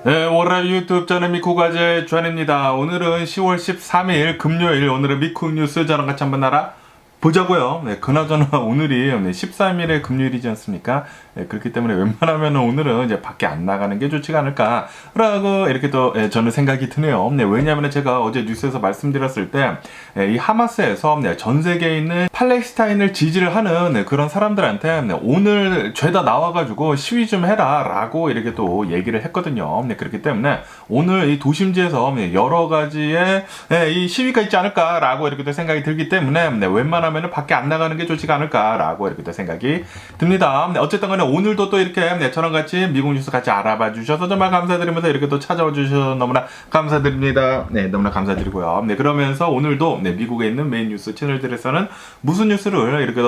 네, 월요일 유튜브 저는 미쿠가제 주한입니다. 오늘은 10월 13일 금요일, 오늘은 미쿠 뉴스 저랑 같이 한번 보자고요. 네, 그나저나 오늘이 13일의 금요일이지 않습니까? 네, 그렇기 때문에 웬만하면 오늘은 이제 밖에 안 나가는 게 좋지가 않을까라고 이렇게 또 저는 생각이 드네요. 네, 왜냐하면 제가 어제 뉴스에서 말씀드렸을 때 이 하마스에서 전 세계에 있는 팔레스타인을 지지를 하는 그런 사람들한테 오늘 죄다 나와가지고 시위 좀 해라라고 이렇게 또 얘기를 했거든요. 네, 그렇기 때문에 오늘 이 도심지에서 여러 가지의 이 시위가 있지 않을까라고 이렇게 또 생각이 들기 때문에 웬만하면 밖에 안 나가는 게 좋지가 않을까라고 이렇게 또 생각이 듭니다. 어쨌든 간에 오늘도 또 이렇게 저랑 같이 미국 뉴스 같이 알아봐 주셔서 정말 감사드리면서 이렇게 또 찾아와 주셔서 너무나 감사드립니다. 네, 너무나 감사드리고요. 네, 그러면서 오늘도 미국에 있는 메인 뉴스 채널들에서는 무슨 뉴스를 이렇게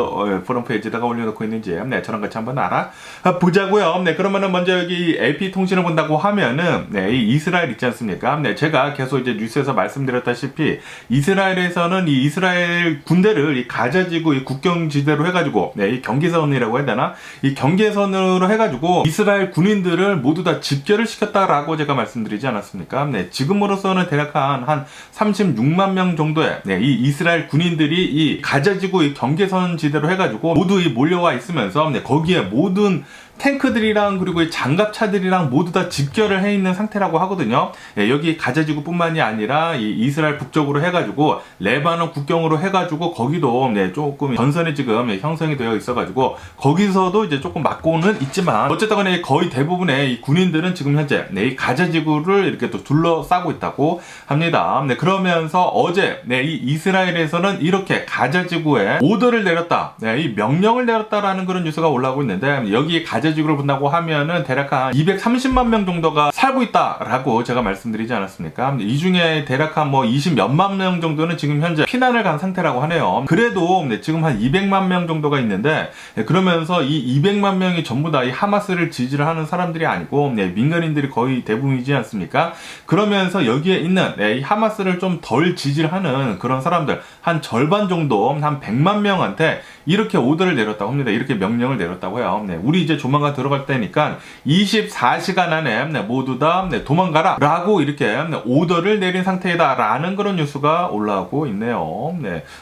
포럼 페이지에다가 올려놓고 있는지 저랑 같이 한번 알아보자고요. 네, 그러면은 먼저 여기 AP통신을 본다고 하면은 이 이스라엘 있지 않습니까? 제가 계속 이제 뉴스에서 말씀드렸다시피 이스라엘에서는 이 이스라엘 군대를 이 가자지구 이 국경지대로 해가지고 이 경계선이라고 해야 되나? 이 경계선으로 해가지고 이스라엘 군인들을 모두 다 집결을 시켰다라고 제가 말씀드리지 않았습니까? 지금으로서는 대략 한 36만 명 정도의 이 이스라엘 군인들이 이 가자지구 이 경계선 지대로 해가지고 모두 몰려와 있으면서 거기에 모든 탱크들이랑 그리고 이 장갑차들이랑 모두 다 집결을 해 있는 상태라고 하거든요. 여기 가자지구뿐만이 아니라 이 이스라엘 북쪽으로 해가지고 레바논 국경으로 해가지고 거기도 조금 전선이 지금 형성이 되어 있어가지고 거기서도 이제 조금 맞고는 있지만 어쨌든 간에 거의 대부분의 이 군인들은 지금 현재 이 가자지구를 이렇게 또 둘러싸고 있다고 합니다. 그러면서 어제 이 이스라엘에서는 이렇게 가자지구에 오더를 내렸다, 이 명령을 내렸다라는 그런 뉴스가 올라오고 있는데 여기 가자지구를 본다고 하면은 대략 한 230만 명 정도가 살고 있다라고 제가 말씀드리지 않았습니까? 이 중에 대략 한 20몇만 명 정도는 지금 현재 피난을 간 상태라고 하네요. 그래도 지금 한 200만 명 정도가 있는데 그러면서 이 200만 명이 전부 다 이 하마스를 지지를 하는 사람들이 아니고 민간인들이 거의 대부분이지 않습니까? 그러면서 여기에 있는 이 하마스를 좀 덜 지지를 하는 그런 사람들 한 절반 정도, 한 100만 명한테 이렇게 오더를 내렸다고 합니다. 이렇게 명령을 내렸다고 해요. 우리 이제 조만간 들어갈 때니까 24시간 안에 모두 다 도망가라 라고 이렇게 오더를 내린 상태이다 라는 그런 뉴스가 올라오고 있네요.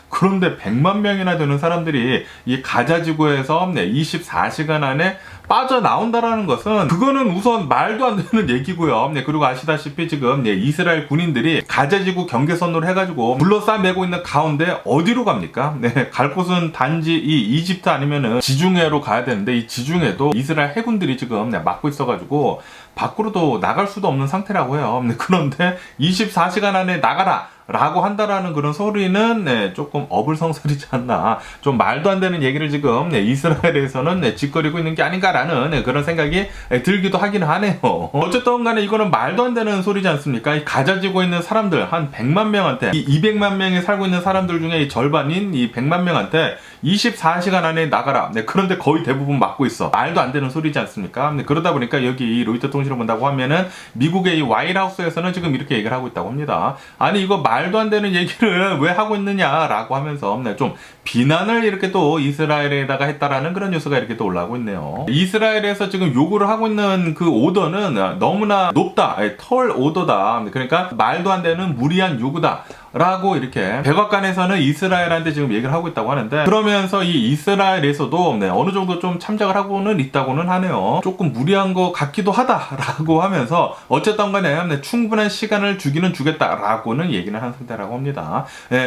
그런데 100만 명이나 되는 사람들이 이 가자지구에서 24시간 안에 빠져나온다라는 것은 그거는 우선 말도 안 되는 얘기고요. 그리고 아시다시피 지금 이스라엘 군인들이 가자지구 경계선으로 해가지고 둘러싸매고 있는 가운데 어디로 갑니까? 갈 곳은 단지 이 이집트 아니면은 지중해로 가야 되는데 이 지중해도 이스라엘 해군들이 지금 막고 있어가지고 밖으로도 나갈 수도 없는 상태라고 해요. 그런데 24시간 안에 나가라 라고 한다라는 그런 소리는 조금 어불성설이지 않나, 좀 말도 안 되는 얘기를 지금 이스라엘에서는 짓거리고 있는 게 아닌가라는 그런 생각이 들기도 하기는 하네요. 어쨌든 간에 이거는 말도 안 되는 소리지 않습니까? 이 가자지구에 있는 사람들 한 100만 명한테, 이 200만 명이 살고 있는 사람들 중에 이 절반인 이 100만 명한테 24시간 안에 나가라. 그런데 거의 대부분 막고 있어. 말도 안 되는 소리지 않습니까? 그러다 보니까 여기 이 로이터 통신을 본다고 하면은 미국의 이 화이트하우스에서는 지금 이렇게 얘기를 하고 있다고 합니다. 아니 이거 말도 안 되는 얘기를 왜 하고 있느냐라고 하면서 좀 비난을 이렇게 또 이스라엘에다가 했다라는 그런 뉴스가 이렇게 또 올라오고 있네요. 이스라엘에서 지금 요구를 하고 있는 그 오더는 너무나 높다, 털 오더다. 그러니까 말도 안 되는 무리한 요구다 라고 이렇게 백악관에서는 이스라엘한테 지금 얘기를 하고 있다고 하는데, 그러면서 이 이스라엘에서도 어느 정도 좀 참작을 하고는 있다고는 하네요. 조금 무리한 것 같기도 하다라고 하면서 어쨌든 간에 충분한 시간을 주기는 주겠다라고는 얘기를 한 상태라고 합니다.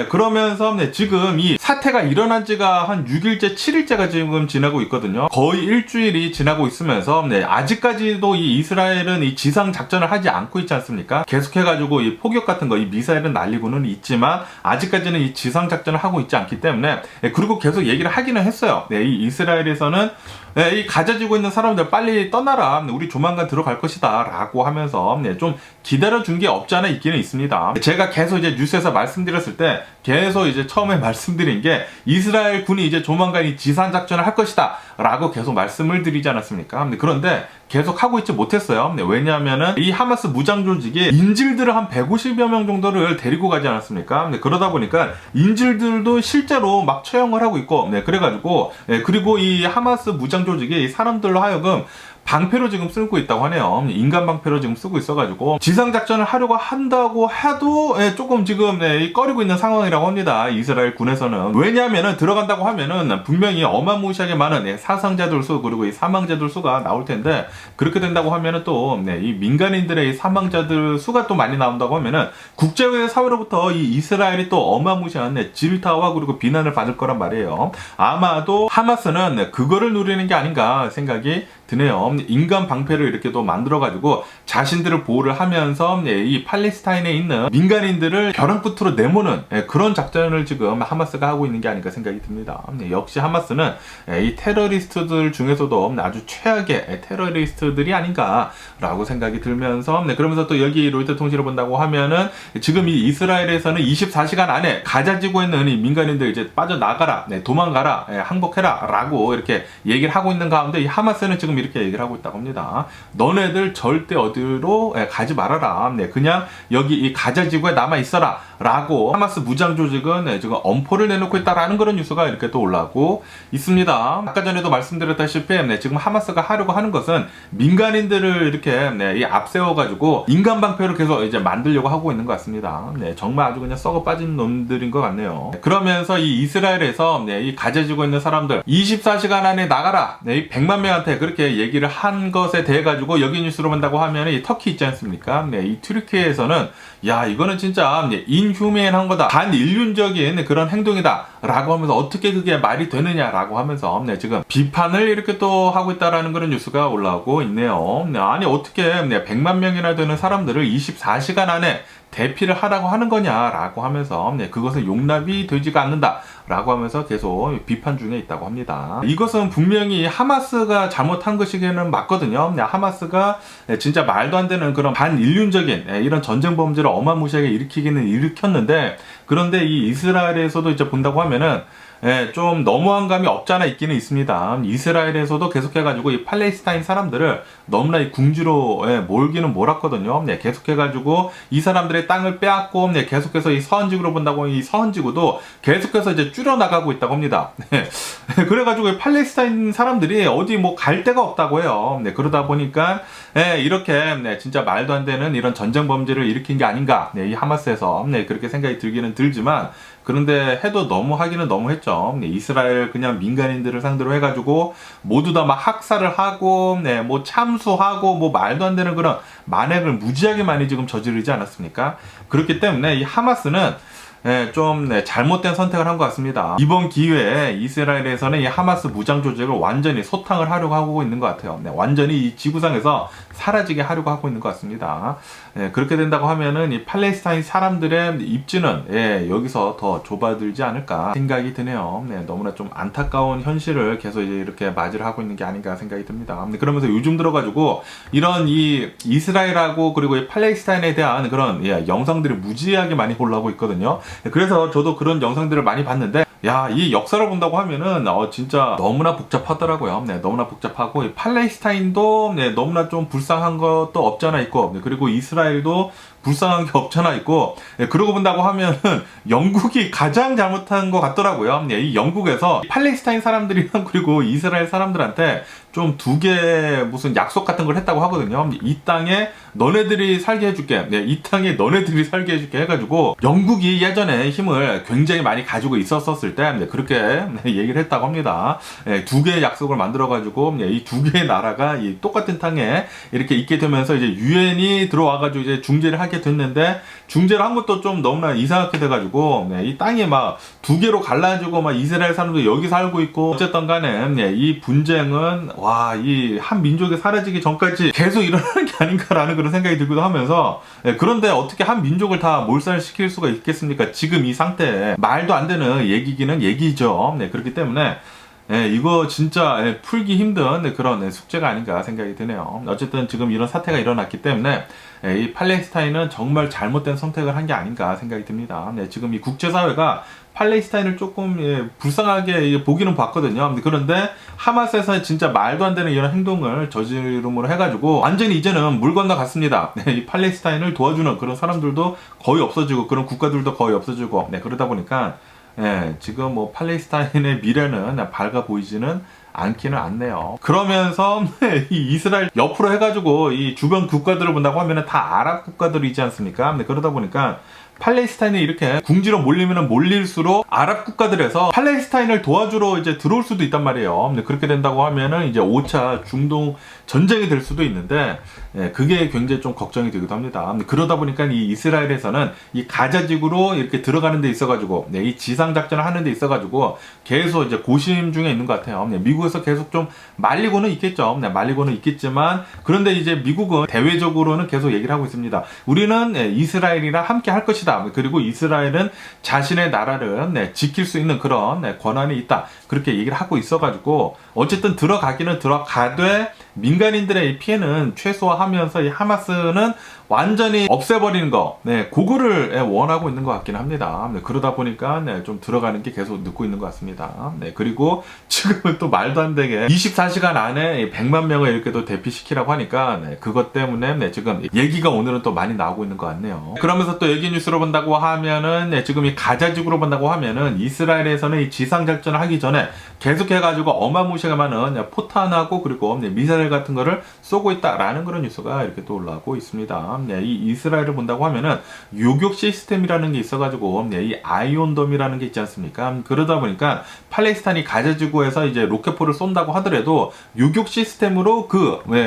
그러면서 지금 이 사태가 일어난 지가 한 6일째, 7일째가 지금 지나고 있거든요. 거의 일주일이 지나고 있으면서 아직까지도 이 이스라엘은 이 지상 작전을 하지 않고 있지 않습니까? 계속해가지고 이 폭격 같은 거, 이 미사일은 날리고는 있지만 아직까지는 이 지상 작전을 하고 있지 않기 때문에, 그리고 계속 얘기를 하기는 했어요. 이 이스라엘에서는 이 가자지고 있는 사람들 빨리 떠나라, 우리 조만간 들어갈 것이다 라고 하면서 좀 기다려준 게 없지 않아 있기는 있습니다. 제가 계속 이제 뉴스에서 말씀드렸을 때 계속 이제 처음에 말씀드린 게 이스라엘 군이 이제 조만간 이 지상 작전을 할 것이다 라고 계속 말씀을 드리지 않았습니까? 그런데 계속 하고 있지 못했어요. 왜냐하면은 이 하마스 무장 조직이 인질들을 한 150여 명 정도를 데리고 가지 않았습니까? 그러다 보니까 인질들도 실제로 막 처형을 하고 있고, 그래가지고, 그리고 이 하마스 무장 조직이 이 사람들로 하여금 방패로 지금 쓰고 있다고 하네요. 인간 방패로 지금 쓰고 있어가지고 지상 작전을 하려고 한다고 해도 조금 지금 꺼리고 있는 상황이라고 합니다. 이스라엘 군에서는. 왜냐하면은 들어간다고 하면은 분명히 어마무시하게 많은 사상자들 수 그리고 이 사망자들 수가 나올 텐데, 그렇게 된다고 하면은 또 이 민간인들의 사망자들 수가 또 많이 나온다고 하면은 국제 사회로부터 이 이스라엘이 또 어마무시한 질타와 그리고 비난을 받을 거란 말이에요. 아마도 하마스는 그거를 노리는 게 아닌가 생각이 드네요. 인간 방패를 이렇게 또 만들어가지고 자신들을 보호를 하면서 이 팔레스타인에 있는 민간인들을 벼랑 끝으로 내모는 그런 작전을 지금 하마스가 하고 있는 게 아닌가 생각이 듭니다. 역시 하마스는 이 테러리스트들 중에서도 아주 최악의 테러리스트들이 아닌가라고 생각이 들면서, 그러면서 또 여기 로이터 통신을 본다고 하면은 지금 이 이스라엘에서는 24시간 안에 가자 지구에 있는 이 민간인들 이제 빠져나가라, 도망가라, 항복해라 라고 이렇게 얘기를 하고 있는 가운데, 이 하마스는 지금 이렇게 얘기를 하고 있다고 합니다. 너네들 절대 어디로 가지 말아라. 그냥 여기 이 가자 지구에 남아 있어라. 라고 하마스 무장 조직은 지금 엄포를 내놓고 있다라는 그런 뉴스가 이렇게 또 올라오고 있습니다. 아까 전에도 말씀드렸다시피 지금 하마스가 하려고 하는 것은 민간인들을 이렇게 이 앞세워가지고 인간 방패로 계속 이제 만들려고 하고 있는 것 같습니다. 정말 아주 그냥 썩어 빠진 놈들인 것 같네요. 그러면서 이 이스라엘에서 이 가자 지구에 있는 사람들 24시간 안에 나가라. 이 100만 명한테 그렇게 얘기를 한 것에 대해 가지고 여기 뉴스로 본다고 하면 이 터키 있지 않습니까? 이 튀르키예에서는 야, 이거는 진짜 인휴메인한 거다, 반인륜적인 그런 행동이다 라고 하면서 어떻게 그게 말이 되느냐라고 하면서 지금 비판을 이렇게 또 하고 있다라는 그런 뉴스가 올라오고 있네요. 아니 어떻게 100만 명이나 되는 사람들을 24시간 안에 대피를 하라고 하는 거냐라고 하면서 그것은 용납이 되지가 않는다 라고 하면서 계속 비판 중에 있다고 합니다. 이것은 분명히 하마스가 잘못한 것이기는 맞거든요. 하마스가 진짜 말도 안 되는 그런 반인륜적인 이런 전쟁 범죄를 어마무시하게 일으키기는 일으켰는데, 그런데 이 이스라엘에서도 이제 본다고 하면은 좀 너무한 감이 없잖아 있기는 있습니다. 이스라엘에서도 계속해가지고 이 팔레스타인 사람들을 너무나 이 궁지로 몰기는 몰았거든요. 계속해가지고 이 사람들의 땅을 빼앗고 계속해서 이 서한지구로 본다고 이 서한지구도 계속해서 이제 줄여나가고 있다고 합니다. 그래가지고 팔레스타인 사람들이 어디 뭐 갈 데가 없다고 해요. 그러다 보니까 이렇게 진짜 말도 안 되는 이런 전쟁 범죄를 일으킨 게 아닌가, 이 하마스에서 그렇게 생각이 들기는 들지만, 그런데 해도 너무 하기는 너무 했죠. 이스라엘 그냥 민간인들을 상대로 해가지고 모두 다 막 학살을 하고 뭐 참수하고 뭐 말도 안 되는 그런 만행을 무지하게 많이 지금 저지르지 않았습니까? 그렇기 때문에 이 하마스는 좀 잘못된 선택을 한 것 같습니다. 이번 기회에 이스라엘에서는 이 하마스 무장 조직을 완전히 소탕을 하려고 하고 있는 것 같아요. 완전히 이 지구상에서 사라지게 하려고 하고 있는 것 같습니다. 그렇게 된다고 하면은 이 팔레스타인 사람들의 입지는 여기서 더 좁아들지 않을까 생각이 드네요. 너무나 좀 안타까운 현실을 계속 이제 이렇게 맞이를 하고 있는 게 아닌가 생각이 듭니다. 그러면서 요즘 들어가지고 이런 이 이스라엘하고 그리고 이 팔레스타인에 대한 그런 영상들이 무지하게 많이 올라오고 있거든요. 그래서 저도 그런 영상들을 많이 봤는데, 야, 이 역사를 본다고 하면은 진짜 너무나 복잡하더라고요. 너무나 복잡하고 이 팔레스타인도 너무나 좀 불쌍한 것도 없잖아 있고, 그리고 이스라엘도 불쌍한 게 없잖아 있고, 그러고 본다고 하면은 영국이 가장 잘못한 것 같더라고요. 이 영국에서 팔레스타인 사람들이랑 그리고 이스라엘 사람들한테 좀 두 개 무슨 약속 같은 걸 했다고 하거든요. 이 땅에 너네들이 살게 해줄게, 이 땅에 너네들이 살게 해줄게 해가지고, 영국이 예전에 힘을 굉장히 많이 가지고 있었을 때 그렇게 얘기를 했다고 합니다. 두 개의 약속을 만들어가지고 이 두 개의 나라가 이 똑같은 땅에 이렇게 있게 되면서 이제 유엔이 들어와가지고 이제 중재를 하게 됐는데, 중재를 한 것도 좀 너무나 이상하게 돼가지고 이 땅이 막 두 개로 갈라지고 막 이스라엘 사람도 여기 살고 있고, 어쨌든 간에 이 분쟁은 이 한 민족이 사라지기 전까지 계속 일어나는 게 아닌가라는 그런 생각이 들기도 하면서, 그런데 어떻게 한 민족을 다 몰살시킬 수가 있겠습니까? 지금 이 상태에 말도 안 되는 얘기기는 얘기죠. 그렇기 때문에 이거 진짜 풀기 힘든 그런 숙제가 아닌가 생각이 드네요. 어쨌든 지금 이런 사태가 일어났기 때문에 이 팔레스타인은 정말 잘못된 선택을 한 게 아닌가 생각이 듭니다. 지금 이 국제사회가 팔레스타인을 조금 불쌍하게 보기는 봤거든요. 그런데 하마스에서 진짜 말도 안 되는 이런 행동을 저지름으로 해가지고 완전히 이제는 물 건너갔습니다. 이 팔레스타인을 도와주는 그런 사람들도 거의 없어지고 그런 국가들도 거의 없어지고, 그러다 보니까 지금 뭐 팔레스타인의 미래는 밝아 보이지는 않기는 않네요. 그러면서 이 이스라엘 옆으로 해가지고 이 주변 국가들을 본다고 하면은 다 아랍 국가들이지 않습니까? 그러다 보니까 팔레스타인이 이렇게 궁지로 몰리면 몰릴수록 아랍 국가들에서 팔레스타인을 도와주러 이제 들어올 수도 있단 말이에요. 그렇게 된다고 하면은 이제 5차 중동 전쟁이 될 수도 있는데, 그게 굉장히 좀 걱정이 되기도 합니다. 그러다 보니까 이 이스라엘에서는 이 가자지구로 이렇게 들어가는 데 있어가지고, 이 지상작전을 하는 데 있어가지고 계속 이제 고심 중에 있는 것 같아요. 미국에서 계속 좀 말리고는 있겠죠. 말리고는 있겠지만, 그런데 이제 미국은 대외적으로는 계속 얘기를 하고 있습니다. 우리는 이스라엘이랑 함께 할 것이다. 그리고 이스라엘은 자신의 나라를 지킬 수 있는 그런 권한이 있다. 그렇게 얘기를 하고 있어가지고 어쨌든 들어가기는 들어가되 민간인들의 피해는 최소화하면서 이 하마스는 완전히 없애버리는 거, 그거를 원하고 있는 것 같긴 합니다. 그러다 보니까 좀 들어가는 게 계속 늦고 있는 것 같습니다. 그리고 지금은 또 말도 안 되게 24시간 안에 100만 명을 이렇게 또 대피시키라고 하니까 그것 때문에 지금 얘기가 오늘은 또 많이 나오고 있는 것 같네요. 그러면서 또 여기 뉴스로 본다고 하면은 지금 이 가자지구로 본다고 하면은 이스라엘에서는 이 지상작전을 하기 전에 계속해가지고 어마무시하게 많은 포탄하고 그리고 미사일 같은 거를 쏘고 있다라는 그런 뉴스가 이렇게 또 올라오고 있습니다. 이 이스라엘을 본다고 하면은 요격 시스템이라는 게 있어가지고 이 아이온돔이라는 게 있지 않습니까? 그러다 보니까 팔레스타인이 가자지구에서 이제 로켓포를 쏜다고 하더라도 요격 시스템으로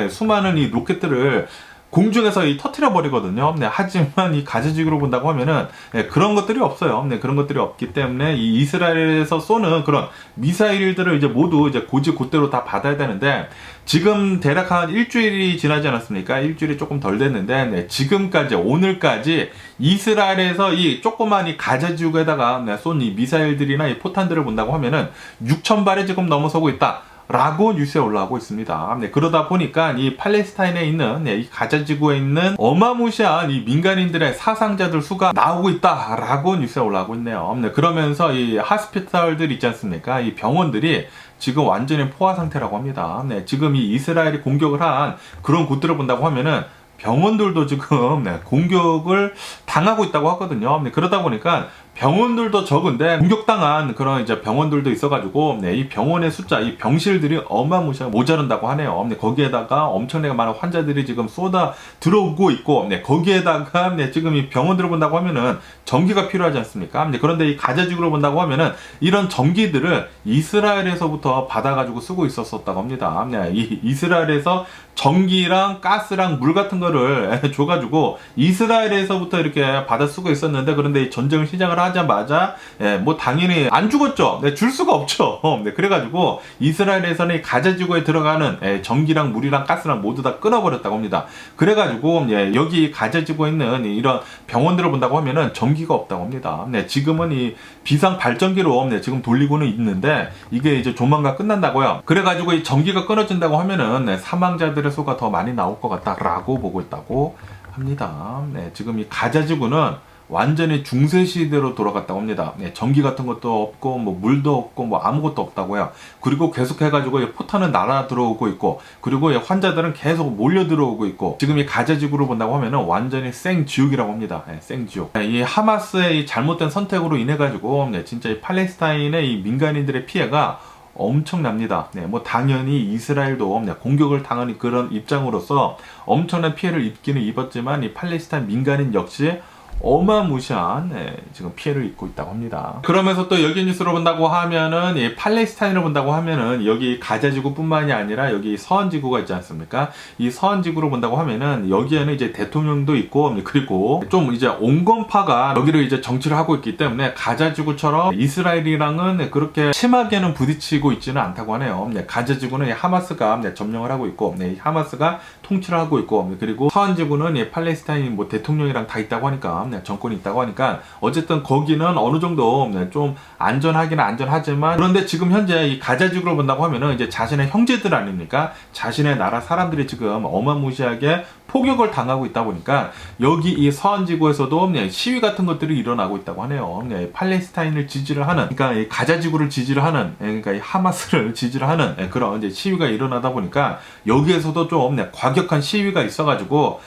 수많은 이 로켓들을 공중에서 터트려 버리거든요. 하지만 이 가자지구로 본다고 하면은 그런 것들이 없어요. 그런 것들이 없기 때문에 이 이스라엘에서 쏘는 그런 미사일들을 이제 모두 이제 곧대로 다 받아야 되는데 지금 대략 한 일주일이 지나지 않았습니까? 일주일이 조금 덜 됐는데 지금까지 오늘까지 이스라엘에서 이 조그만 이 가자지구에다가 쏜 이 미사일들이나 이 포탄들을 본다고 하면은 6,000발이 지금 넘어서고 있다. 라고 뉴스에 올라오고 있습니다. 그러다 보니까 이 팔레스타인에 있는 이 가자지구에 있는 어마무시한 이 민간인들의 사상자들 수가 나오고 있다라고 뉴스에 올라오고 있네요. 그러면서 이 하스피탈들 있지 않습니까? 이 병원들이 지금 완전히 포화 상태라고 합니다. 지금 이 이스라엘이 공격을 한 그런 곳들을 본다고 하면은 병원들도 지금 공격을 당하고 있다고 하거든요. 그러다 보니까 병원들도 적은데 공격당한 그런 이제 병원들도 있어가지고 이 병원의 숫자, 이 병실들이 어마무시하게 모자른다고 하네요. 거기에다가 엄청나게 많은 환자들이 지금 쏟아 들어오고 있고 거기에다가 지금 이 병원들을 본다고 하면은 전기가 필요하지 않습니까? 그런데 이 가자지구로 본다고 하면은 이런 전기들을 이스라엘에서부터 받아가지고 쓰고 있었다고 합니다. 이 이스라엘에서 전기랑 가스랑 물 같은 거를 줘가지고 이스라엘에서부터 이렇게 받아 쓰고 있었는데 그런데 이 전쟁을 시작을 하자마자 뭐 당연히 안 죽었죠. 줄 수가 없죠. 그래가지고 이스라엘에서는 가자지구에 들어가는 전기랑 물이랑 가스랑 모두 다 끊어버렸다고 합니다. 그래가지고 여기 가자지구에 있는 이런 병원들을 본다고 하면은 전기가 없다고 합니다. 지금은 이 비상 발전기로 지금 돌리고는 있는데 이게 이제 조만간 끝난다고요. 그래가지고 이 전기가 끊어진다고 하면은 사망자들의 수가 더 많이 나올 것 같다라고 보고 있다고 합니다. 지금 이 가자지구는 완전히 중세 시대로 돌아갔다고 합니다. 전기 같은 것도 없고 뭐 물도 없고 뭐 아무것도 없다고요. 그리고 계속해가지고 포탄은 날아 들어오고 있고 그리고 환자들은 계속 몰려 들어오고 있고 지금 이 가자지구로 본다고 하면은 완전히 생지옥이라고 합니다. 생지옥. 이 하마스의 이 잘못된 선택으로 인해가지고 진짜 이 팔레스타인의 이 민간인들의 피해가 엄청납니다. 뭐 당연히 이스라엘도 공격을 당하는 그런 입장으로서 엄청난 피해를 입기는 입었지만 이 팔레스타인 민간인 역시 어마무시한 지금 피해를 입고 있다고 합니다. 그러면서 또 여기 뉴스로 본다고 하면은 이 팔레스타인을 본다고 하면은 여기 가자지구뿐만이 아니라 여기 서한지구가 있지 않습니까? 이 서한지구로 본다고 하면은 여기에는 이제 대통령도 있고 그리고 좀 이제 온건파가 여기를 이제 정치를 하고 있기 때문에 가자지구처럼 이스라엘이랑은 그렇게 심하게는 부딪히고 있지는 않다고 하네요. 가자지구는 하마스가 점령을 하고 있고 하마스가 통치를 하고 있고 그리고 서한지구는 팔레스타인 뭐 대통령이랑 다 있다고 하니까 정권이 있다고 하니까 어쨌든 거기는 어느 정도 좀 안전하기는 안전하지만 그런데 지금 현재 이 가자지구로 본다고 하면은 이제 자신의 형제들 아닙니까? 자신의 나라 사람들이 지금 어마무시하게 포격을 당하고 있다 보니까 여기 이 서한 지구에서도 시위 같은 것들이 일어나고 있다고 하네요. 팔레스타인을 지지를 하는, 그러니까 이 가자 지구를 지지를 하는, 그러니까 이 하마스를 지지를 하는 그런 이제 시위가 일어나다 보니까 여기에서도 좀 과격한 시위가 있어가지고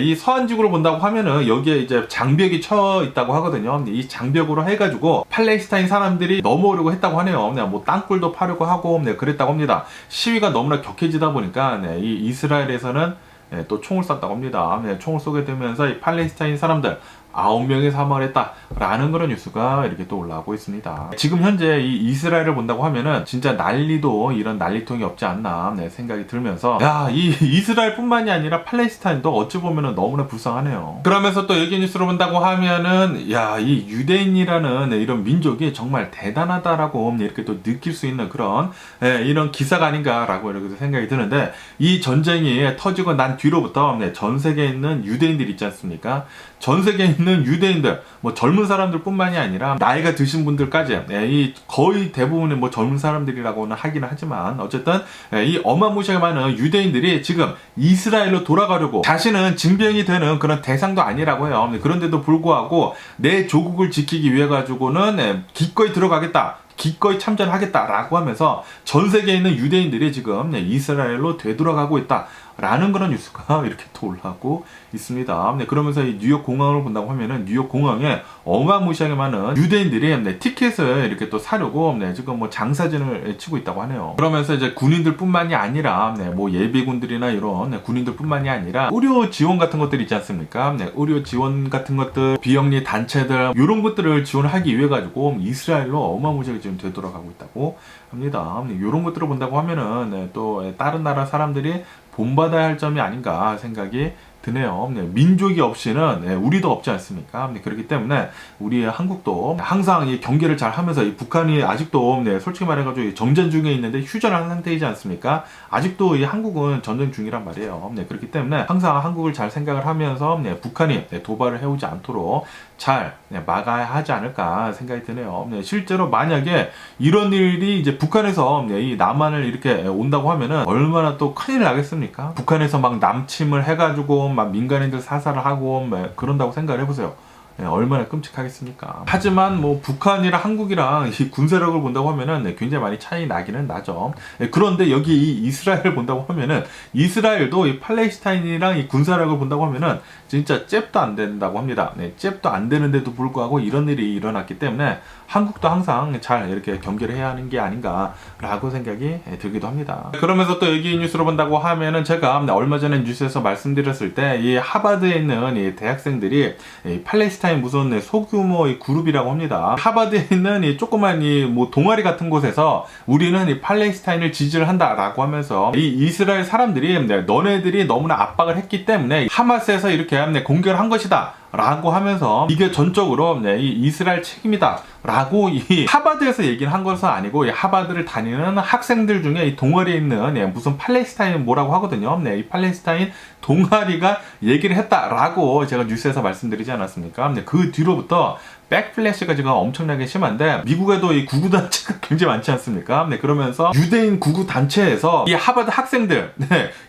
이 서한 지구를 본다고 하면은 여기에 이제 장벽이 쳐 있다고 하거든요. 이 장벽으로 해가지고 팔레스타인 사람들이 넘어오려고 했다고 하네요. 뭐 땅굴도 파려고 하고 그랬다고 합니다. 시위가 너무나 격해지다 보니까 이 이스라엘에서는 또 총을 쐈다고 합니다. 총을 쏘게 되면서 이 팔레스타인 사람들 9명이 사망을 했다라는 그런 뉴스가 이렇게 또 올라오고 있습니다. 지금 현재 이 이스라엘을 본다고 하면은 진짜 난리도 이런 난리통이 없지 않나 생각이 들면서, 야, 이 이스라엘뿐만이 아니라 팔레스타인도 어찌 보면은 너무나 불쌍하네요. 그러면서 또 여기 뉴스를 본다고 하면은, 야, 이 유대인이라는 이런 민족이 정말 대단하다라고 이렇게 또 느낄 수 있는 그런 이런 기사가 아닌가라고 이렇게 생각이 드는데, 이 전쟁이 터지고 난 뒤로부터 전 세계에 있는 유대인들 있지 않습니까? 전 세계에 있는 유대인들, 뭐 젊은 사람들뿐만이 아니라 나이가 드신 분들까지, 이 거의 대부분의 뭐 젊은 사람들이라고는 하기는 하지만 어쨌든 이 어마무시하게 많은 유대인들이 지금 이스라엘로 돌아가려고, 자신은 징병이 되는 그런 대상도 아니라고 해요. 그런데도 불구하고 내 조국을 지키기 위해 가지고는 기꺼이 들어가겠다, 기꺼이 참전하겠다라고 하면서 전 세계에 있는 유대인들이 지금 이스라엘로 되돌아가고 있다라는 그런 뉴스가 이렇게 또 올라오고 있습니다. 그러면서 이 뉴욕 공항을 본다고 하면은 뉴욕 공항에 어마무시하게 많은 유대인들이 티켓을 이렇게 또 사려고 지금 뭐 장사진을 치고 있다고 하네요. 그러면서 이제 군인들뿐만이 아니라 뭐 예비군들이나 이런 군인들뿐만이 아니라 의료 지원 같은 것들 있지 않습니까? 의료 지원 같은 것들, 비영리 단체들, 이런 것들을 지원하기 위해 가지고 이스라엘로 어마무시하게 지금 되돌아가고 있다고 합니다. 이런 것들을 본다고 하면은 또 다른 나라 사람들이 본받아야 할 점이 아닌가 생각이 드네요. 민족이 없이는 우리도 없지 않습니까? 그렇기 때문에 우리 한국도 항상 이 경계를 잘 하면서, 이 북한이 아직도 솔직히 말해가지고 전쟁 중에 있는데 휴전한 상태이지 않습니까? 아직도 이 한국은 전쟁 중이란 말이에요. 그렇기 때문에 항상 한국을 잘 생각을 하면서 북한이 도발을 해오지 않도록 잘 막아야 하지 않을까 생각이 드네요. 실제로 만약에 이런 일이 이제 북한에서 이 남한을 이렇게 온다고 하면은 얼마나 또 큰일 나겠습니까? 북한에서 막 남침을 해가지고 막 민간인들 사살을 하고 그런다고 생각을 해보세요. 얼마나 끔찍하겠습니까? 하지만 뭐 북한이랑 한국이랑 이 군사력을 본다고 하면은 굉장히 많이 차이 나기는 나죠. 그런데 여기 이 이스라엘을 본다고 하면은 이스라엘도 이 팔레스타인이랑 이 군사력을 본다고 하면은 진짜 잽도 안 된다고 합니다. 잽도 안 되는데도 불구하고 이런 일이 일어났기 때문에 한국도 항상 잘 이렇게 경계를 해야 하는 게 아닌가라고 생각이 들기도 합니다. 그러면서 또 여기 뉴스를 본다고 하면은 제가 얼마 전에 뉴스에서 말씀드렸을 때 이 하버드에 있는 이 대학생들이 이 팔레스타인 무슨 소규모 이 그룹이라고 합니다. 하버드에 있는 이 조그만 이 뭐 동아리 같은 곳에서 우리는 이 팔레스타인을 지지를 한다라고 하면서 이 이스라엘 사람들이 너네들이 너무나 압박을 했기 때문에 하마스에서 이렇게 공격을 한 것이다 라고 하면서 이게 전적으로 이 이스라엘 책임이다 라고 이 하버드에서 얘기를 한 것은 아니고, 이 하버드를 다니는 학생들 중에 이 동아리에 있는 무슨 팔레스타인 뭐라고 하거든요. 이 팔레스타인 동아리가 얘기를 했다라고 제가 뉴스에서 말씀드리지 않았습니까? 그 뒤로부터 백플래시가 지금 엄청나게 심한데, 미국에도 이 구구단체가 굉장히 많지 않습니까? 그러면서 유대인 구구단체에서 이 하버드 학생들,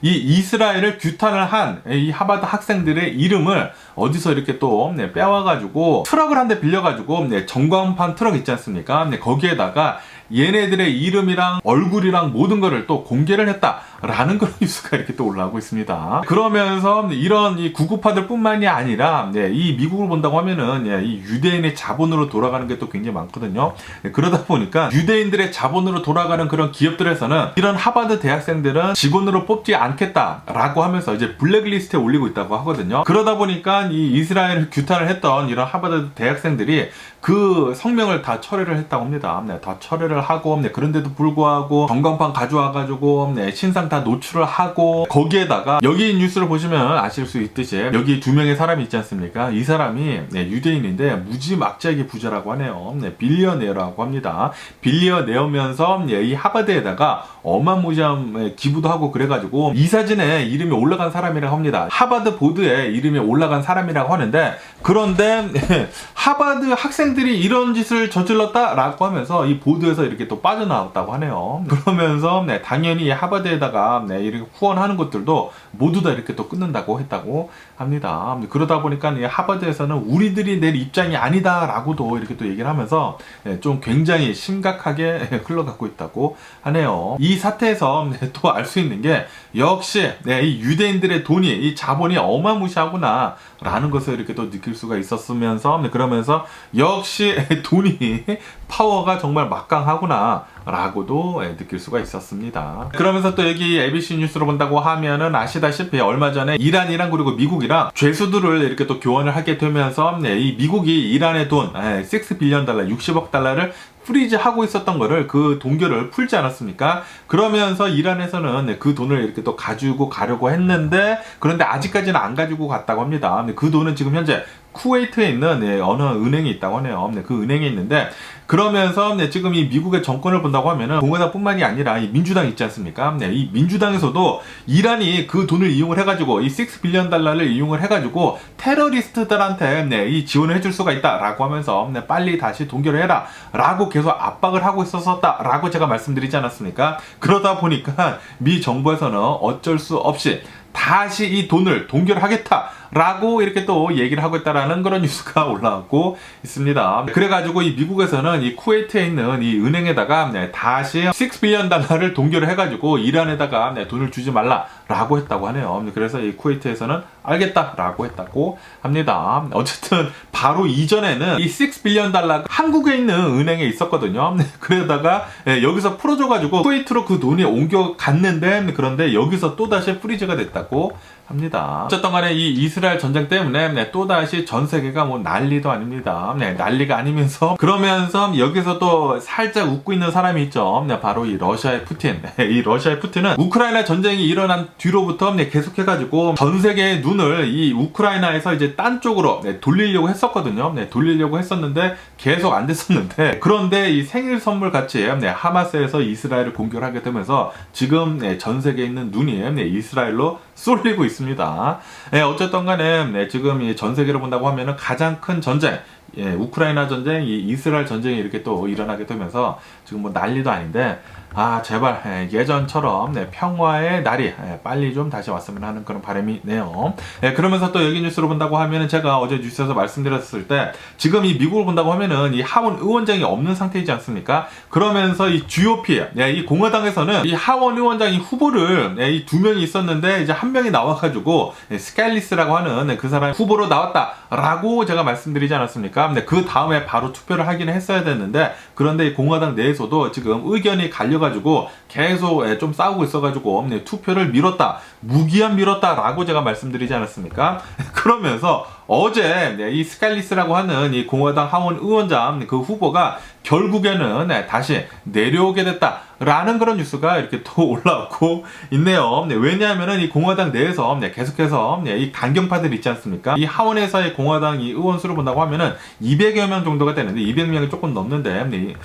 이 이스라엘을 규탄을 한 이 하버드 학생들의 이름을 어디서 이렇게 또 빼와가지고 트럭을 한 대 빌려가지고 전광판 트럭 있지 않습니까? 거기에다가 얘네들의 이름이랑 얼굴이랑 모든 거를 또 공개를 했다라는 그런 뉴스가 이렇게 또 올라오고 있습니다. 그러면서 이런 이 구구파들 뿐만이 아니라 이 미국을 본다고 하면은 이 유대인의 자본으로 돌아가는 게 또 굉장히 많거든요. 그러다 보니까 유대인들의 자본으로 돌아가는 그런 기업들에서는 이런 하버드 대학생들은 직원으로 뽑지 않겠다라고 하면서 이제 블랙리스트에 올리고 있다고 하거든요. 그러다 보니까 이 이스라엘을 규탄을 했던 이런 하버드 대학생들이 그 성명을 다 철회를 했다고 합니다. 다 철회를 하고, 그런데도 불구하고 전광판 가져와가지고 신상 다 노출을 하고, 거기에다가 여기 뉴스를 보시면 아실 수 있듯이 여기 두 명의 사람이 있지 않습니까? 이 사람이 유대인인데 무지막지하게 부자라고 하네요. 빌리어네어라고 합니다. 빌리어네어면서 이 하버드에다가 어마무시한 기부도 하고 그래가지고 이 사진에 이름이 올라간 사람이라고 합니다. 하버드 보드에 이름이 올라간 사람이라고 하는데, 그런데 하버드 학생들이 이런 짓을 저질렀다라고 하면서 이 보드에서 이렇게 또 빠져나왔다고 하네요. 그러면서 당연히 하버드에다가 하나하나가 이렇게 후원하는 것들도 모두 다 이렇게 또 끊는다고 했다고 합니다. 그러다 보니까 이 하버드에서는 우리들이 낼 입장이 아니다라고도 이렇게 또 얘기를 하면서 좀 굉장히 심각하게 흘러가고 있다고 하네요. 이 사태에서 또 알 수 있는 게 역시 이 유대인들의 돈이 이 자본이 어마무시하구나 라는 것을 이렇게 또 느낄 수가 있었으면서 그러면서 역시 돈이 파워가 정말 막강하구나 라고도 느낄 수가 있었습니다. 그러면서 또 여기 ABC 뉴스로 본다고 하면은 아시다시피 얼마 전에 이란이랑 그리고 미국이랑 죄수들을 이렇게 또 교환을 하게 되면서 이 미국이 이란의 돈 6 빌리언 달러 60억 달러를 프리즈하고 있었던 거를 그 동결을 풀지 않았습니까? 그러면서 이란에서는 그 돈을 이렇게 또 가지고 가려고 했는데 그런데 아직까지는 안 가지고 갔다고 합니다. 그 돈은 지금 현재 쿠웨이트에 있는 어느 은행이 있다고 하네요. 그 은행에 있는데 그러면서 지금 이 미국의 정권을 본다고 하면은 공화당뿐만이 아니라 이 민주당 있지 않습니까? 이 민주당에서도 이란이 그 돈을 이용을 해가지고 이 6 빌리언 달러를 이용을 해가지고 테러리스트들한테 이 지원을 해줄 수가 있다라고 하면서 빨리 다시 동결을 해라 라고 계속 압박을 하고 있었다라고 제가 말씀드리지 않았습니까? 그러다 보니까 미 정부에서는 어쩔 수 없이 다시 이 돈을 동결하겠다라고 이렇게 또 얘기를 하고 있다라는 그런 뉴스가 올라오고 있습니다. 그래가지고 이 미국에서는 이 쿠웨이트에 있는 이 은행에다가 다시 6 빌리언 달러를 동결을 해가지고 이란에다가 돈을 주지 말라라고 했다고 하네요. 그래서 이 쿠웨이트에서는 알겠다라고 했다고 합니다. 어쨌든 바로 이전에는 이 6 빌리언 달러가 한국에 있는 은행에 있었거든요. 그러다가 여기서 풀어줘가지고 쿠웨이트로 그 돈이 옮겨갔는데 그런데 여기서 또다시 프리즈가 됐다고 합니다. 어쨌든 간에 이 이스라엘 전쟁 때문에 또다시 전 세계가 뭐 난리도 아닙니다. 난리가 아니면서 그러면서 여기서 또 살짝 웃고 있는 사람이 있죠. 바로 이 러시아의 푸틴. 이 러시아의 푸틴은 우크라이나 전쟁이 일어난 뒤로부터 계속해가지고 전 세계의 눈을 이 우크라이나에서 이제 딴 쪽으로 돌리려고 했었거든요. 돌리려고 했었는데 계속 안 됐었는데 그런데 이 생일 선물 같이 하마스에서 이스라엘을 공격하게 되면서 지금 전 세계에 있는 눈이 이스라엘로 쏠리고 있습니다. 어쨌든 간에 지금 이 전 세계로 본다고 하면은 가장 큰 전쟁 우크라이나 전쟁, 이 이스라엘 전쟁이 이렇게 또 일어나게 되면서 지금 뭐 난리도 아닌데 제발 예전처럼 평화의 날이 빨리 좀 다시 왔으면 하는 그런 바람이네요. 그러면서 또 여기 뉴스로 본다고 하면은 제가 어제 뉴스에서 말씀드렸을 때 지금 이 미국을 본다고 하면은 이 하원 의원장이 없는 상태이지 않습니까? 그러면서 이 GOP, 이 공화당에서는 이 하원 의원장 이 후보를 이 2명이 있었는데 이제 한 명이 나와가지고 스칼리스라고 하는 그 사람 후보로 나왔다라고 제가 말씀드리지 않았습니까? 그 다음에 바로 투표를 하긴 했어야 됐는데 그런데 이 공화당 내에서도 지금 의견이 갈려가지고 계속 좀 싸우고 있어가지고 투표를 미뤘다, 무기한 미뤘다라고 제가 말씀드리지 않았습니까? 그러면서 어제 이 스칼리스라고 하는 이 공화당 하원 의원장 그 후보가 결국에는 다시 내려오게 됐다라는 그런 뉴스가 이렇게 또 올라오고 있네요. 왜냐하면은 이 공화당 내에서 계속해서 이 강경파들 있지 않습니까? 이 하원에서의 공화당 이 의원 수를 본다고 하면은 200여 명 정도가 되는데 200명이 조금 넘는데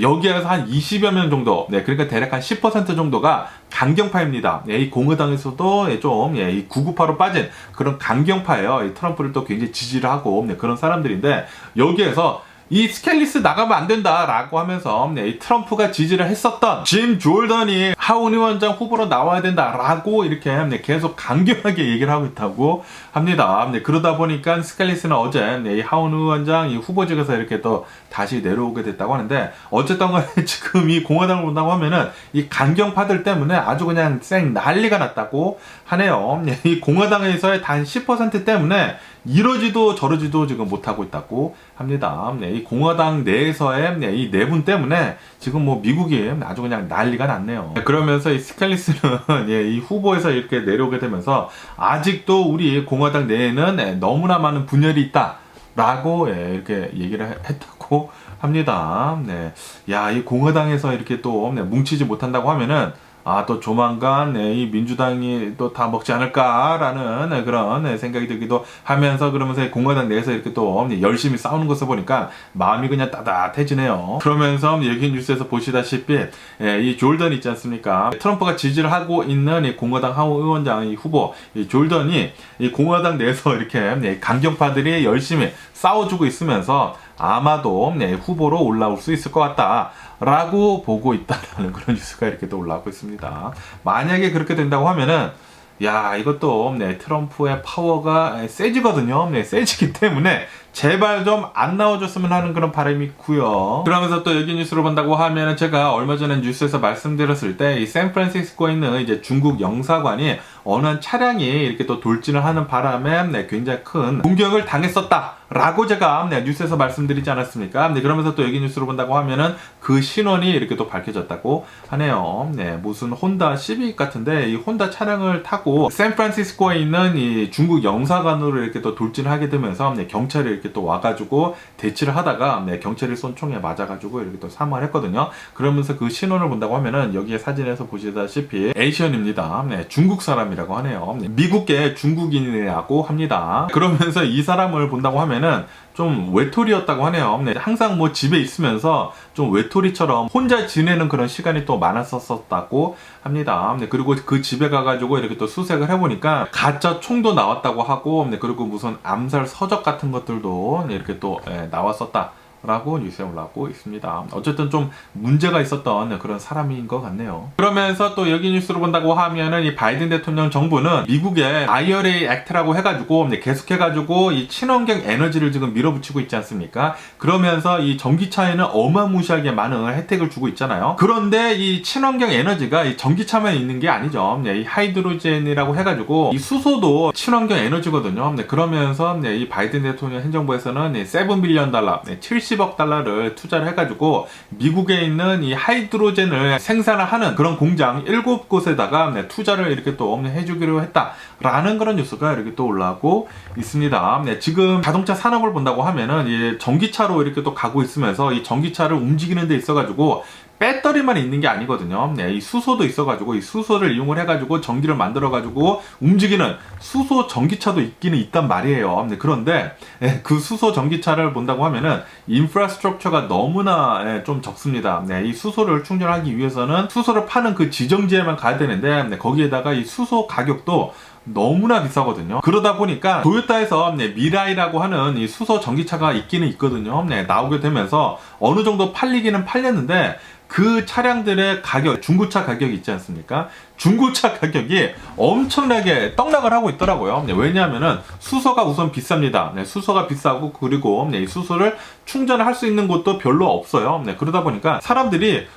여기에서 한 20여 명 정도, 그러니까 대략 한 10% 정도가 강경파입니다. 이 공화당에서도 좀 이 구구파로 빠진 그런 강경파예요. 이 트럼프를 또 굉장히 지지를 하고 그런 사람들인데 여기에서 이 스칼리스 나가면 안 된다라고 하면서 이 트럼프가 지지를 했었던 짐 조던이 하원 의원장 후보로 나와야 된다라고 이렇게 계속 강경하게 얘기를 하고 있다고 합니다. 그러다 보니까 스칼리스는 어제 이 하원 의원장 이 후보직에서 이렇게 또 다시 내려오게 됐다고 하는데 어쨌든 간에 지금 이 공화당을 본다고 하면은 이 강경파들 때문에 아주 그냥 쌩 난리가 났다고 하네요. 이 공화당에서의 단 10% 때문에 이러지도 저러지도 지금 못하고 있다고 합니다. 이 공화당 내에서의 이 내분 때문에 지금 뭐 미국이 아주 그냥 난리가 났네요. 그러면서 이 스칼리스는 이 후보에서 이렇게 내려오게 되면서 아직도 우리 공화당 내에는 너무나 많은 분열이 있다라고 이렇게 얘기를 했다고 합니다. 이 공화당에서 이렇게 또 뭉치지 못한다고 하면은 또 조만간 이 민주당이 또 다 먹지 않을까라는 그런 생각이 들기도 하면서 그러면서 공화당 내에서 이렇게 또 열심히 싸우는 것을 보니까 마음이 그냥 따뜻해지네요. 그러면서 여기 뉴스에서 보시다시피 이 졸던 있지 않습니까? 트럼프가 지지를 하고 있는 이 공화당 하원 의원장 이 후보 이 졸던이 이 공화당 내에서 이렇게 강경파들이 열심히 싸워주고 있으면서 아마도 후보로 올라올 수 있을 것 같다라고 보고 있다라는 그런 뉴스가 이렇게 또 올라오고 있습니다. 만약에 그렇게 된다고 하면은 야, 이것도 트럼프의 파워가 세지거든요. 세지기 때문에 제발 좀 안 나와줬으면 하는 그런 바람이 있고요. 그러면서 또 여기 뉴스를 본다고 하면은 제가 얼마 전에 뉴스에서 말씀드렸을 때 이 샌프란시스코에 있는 이제 중국 영사관이 어느 한 차량이 이렇게 또 돌진을 하는 바람에 굉장히 큰 공격을 당했었다라고 제가 뉴스에서 말씀드리지 않았습니까? 그러면서 또 여기 뉴스를 본다고 하면은 그 신원이 이렇게 또 밝혀졌다고 하네요. 무슨 혼다 시빅 같은데 이 혼다 차량을 타고 샌프란시스코에 있는 이 중국 영사관으로 이렇게 또 돌진을 하게 되면서 경찰이 이렇게 또 와가지고 대치를 하다가 경찰이 쏜 총에 맞아가지고 이렇게 또 사망을 했거든요. 그러면서 그 신원을 본다고 하면은 여기에 사진에서 보시다시피 에이시언입니다. 중국 사람이라고 하네요. 미국계 중국인이라고 합니다. 그러면서 이 사람을 본다고 하면은 좀 외톨이였다고 하네요. 항상 뭐 집에 있으면서 좀 외톨이처럼 혼자 지내는 그런 시간이 또 많았었다고 합니다. 그리고 그 집에 가가지고 이렇게 또 수색을 해보니까 가짜 총도 나왔다고 하고, 그리고 무슨 암살 서적 같은 것들도 이렇게 또 나왔었다 라고 뉴스에 올라오고 있습니다. 어쨌든 좀 문제가 있었던 그런 사람인 것 같네요. 그러면서 또 여기 뉴스를 본다고 하면은 이 바이든 대통령 정부는 미국의 IRA 액트라고 해가지고 계속해가지고 이 친환경 에너지를 지금 밀어붙이고 있지 않습니까? 그러면서 이 전기차에는 어마무시하게 많은 혜택을 주고 있잖아요. 그런데 이 친환경 에너지가 이 전기차만 있는 게 아니죠. 이 하이드로젠이라고 해가지고 이 수소도 친환경 에너지거든요. 그러면서 이 바이든 대통령 행정부에서는 $7 빌리언 70억 달러를 투자를 해가지고 미국에 있는 이 하이드로젠을 생산을 하는 그런 공장 7곳에다가 투자를 이렇게 또 해주기로 했다라는 그런 뉴스가 이렇게 또 올라오고 있습니다. 지금 자동차 산업을 본다고 하면은 이 전기차로 이렇게 또 가고 있으면서 이 전기차를 움직이는 데 있어가지고 배터리만 있는 게 아니거든요. 이 수소도 있어가지고 이 수소를 이용을 해가지고 전기를 만들어가지고 움직이는 수소 전기차도 있기는 있단 말이에요. 그런데 그 수소 전기차를 본다고 하면은 인프라스트럭처가 너무나 좀 적습니다. 이 수소를 충전하기 위해서는 수소를 파는 그 지정지에만 가야 되는데 거기에다가 이 수소 가격도 너무나 비싸거든요. 그러다 보니까 도요타에서 미라이라고 하는 이 수소 전기차가 있기는 있거든요. 나오게 되면서 어느 정도 팔리기는 팔렸는데 그 차량들의 가격, 중고차 가격이 있지 않습니까? 중고차 가격이 엄청나게 떡락을 하고 있더라고요. 왜냐하면은 수소가 우선 비쌉니다. 수소가 비싸고 그리고 이 수소를 충전을 할 수 있는 곳도 별로 없어요. 그러다 보니까 사람들이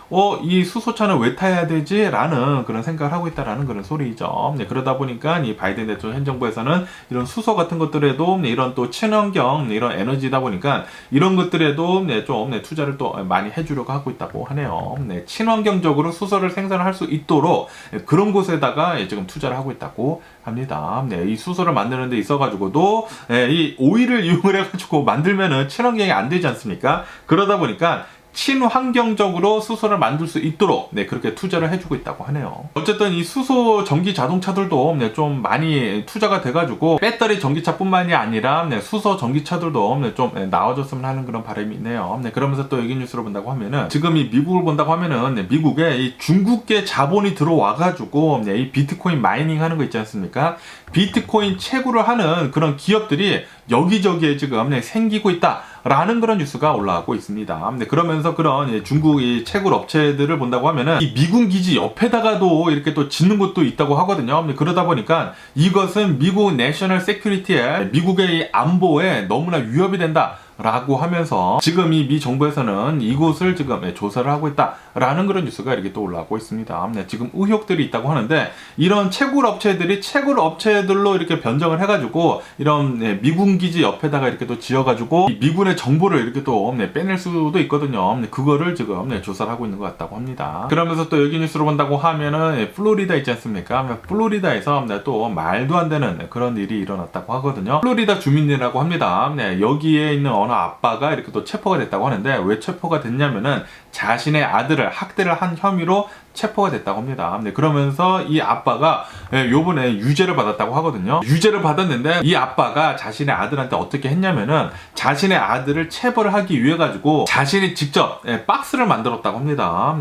이 수소차는 왜 타야 되지? 라는 그런 생각을 하고 있다라는 그런 소리죠. 그러다 보니까 이 바이든 대통령 행정부에서는 이런 수소 같은 것들에도 이런 또 친환경 이런 에너지다 보니까 이런 것들에도 좀 투자를 또 많이 해주려고 하고 있다고 하네요. 친환경적으로 수소를 생산할 수 있도록 그런 곳에다가 지금 투자를 하고 있다고 합니다. 이 수소를 만드는 데 있어가지고도 이 오일을 이용을 해가지고 만들면은 친환경이 안 되지 않습니까? 그러다 보니까 친환경적으로 수소를 만들 수 있도록 그렇게 투자를 해주고 있다고 하네요. 어쨌든 이 수소 전기 자동차들도 좀 많이 투자가 돼가지고 배터리 전기차뿐만이 아니라 수소 전기차들도 좀 나와줬으면 하는 그런 바람이 있네요. 그러면서 또 여기 뉴스를 본다고 하면은 지금 이 미국을 본다고 하면은 미국에 이 중국계 자본이 들어와가지고 이 비트코인 마이닝 하는 거 있지 않습니까? 비트코인 채굴을 하는 그런 기업들이 여기저기에 지금 생기고 있다라는 그런 뉴스가 올라오고 있습니다. 그러면서 그런 중국 이 채굴 업체들을 본다고 하면은 이 미군 기지 옆에다가도 이렇게 또 짓는 곳도 있다고 하거든요. 그러다 보니까 이것은 미국 내셔널 세큐리티에 미국의 이 안보에 너무나 위협이 된다. 라고 하면서 지금 이 미 정부에서는 이곳을 지금 조사를 하고 있다라는 그런 뉴스가 이렇게 또 올라오고 있습니다. 지금 의혹들이 있다고 하는데 이런 채굴 업체들이 채굴 업체들로 이렇게 변정을 해가지고 이런 미군 기지 옆에다가 이렇게 또 지어가지고 미군의 정보를 이렇게 또 빼낼 수도 있거든요. 그거를 지금 조사를 하고 있는 것 같다고 합니다. 그러면서 또 여기 뉴스로 본다고 하면은 플로리다 있지 않습니까? 플로리다에서 또 말도 안 되는 그런 일이 일어났다고 하거든요. 플로리다 주민이라고 합니다. 여기에 있는 어느 아빠가 이렇게 또 체포가 됐다고 하는데 왜 체포가 됐냐면은 자신의 아들을 학대를 한 혐의로 체포가 됐다고 합니다. 그러면서 이 아빠가 요번에 유죄를 받았다고 하거든요. 유죄를 받았는데 이 아빠가 자신의 아들한테 어떻게 했냐면은 자신의 아들을 체벌을 하기 위해 가지고 자신이 직접 박스를 만들었다고 합니다.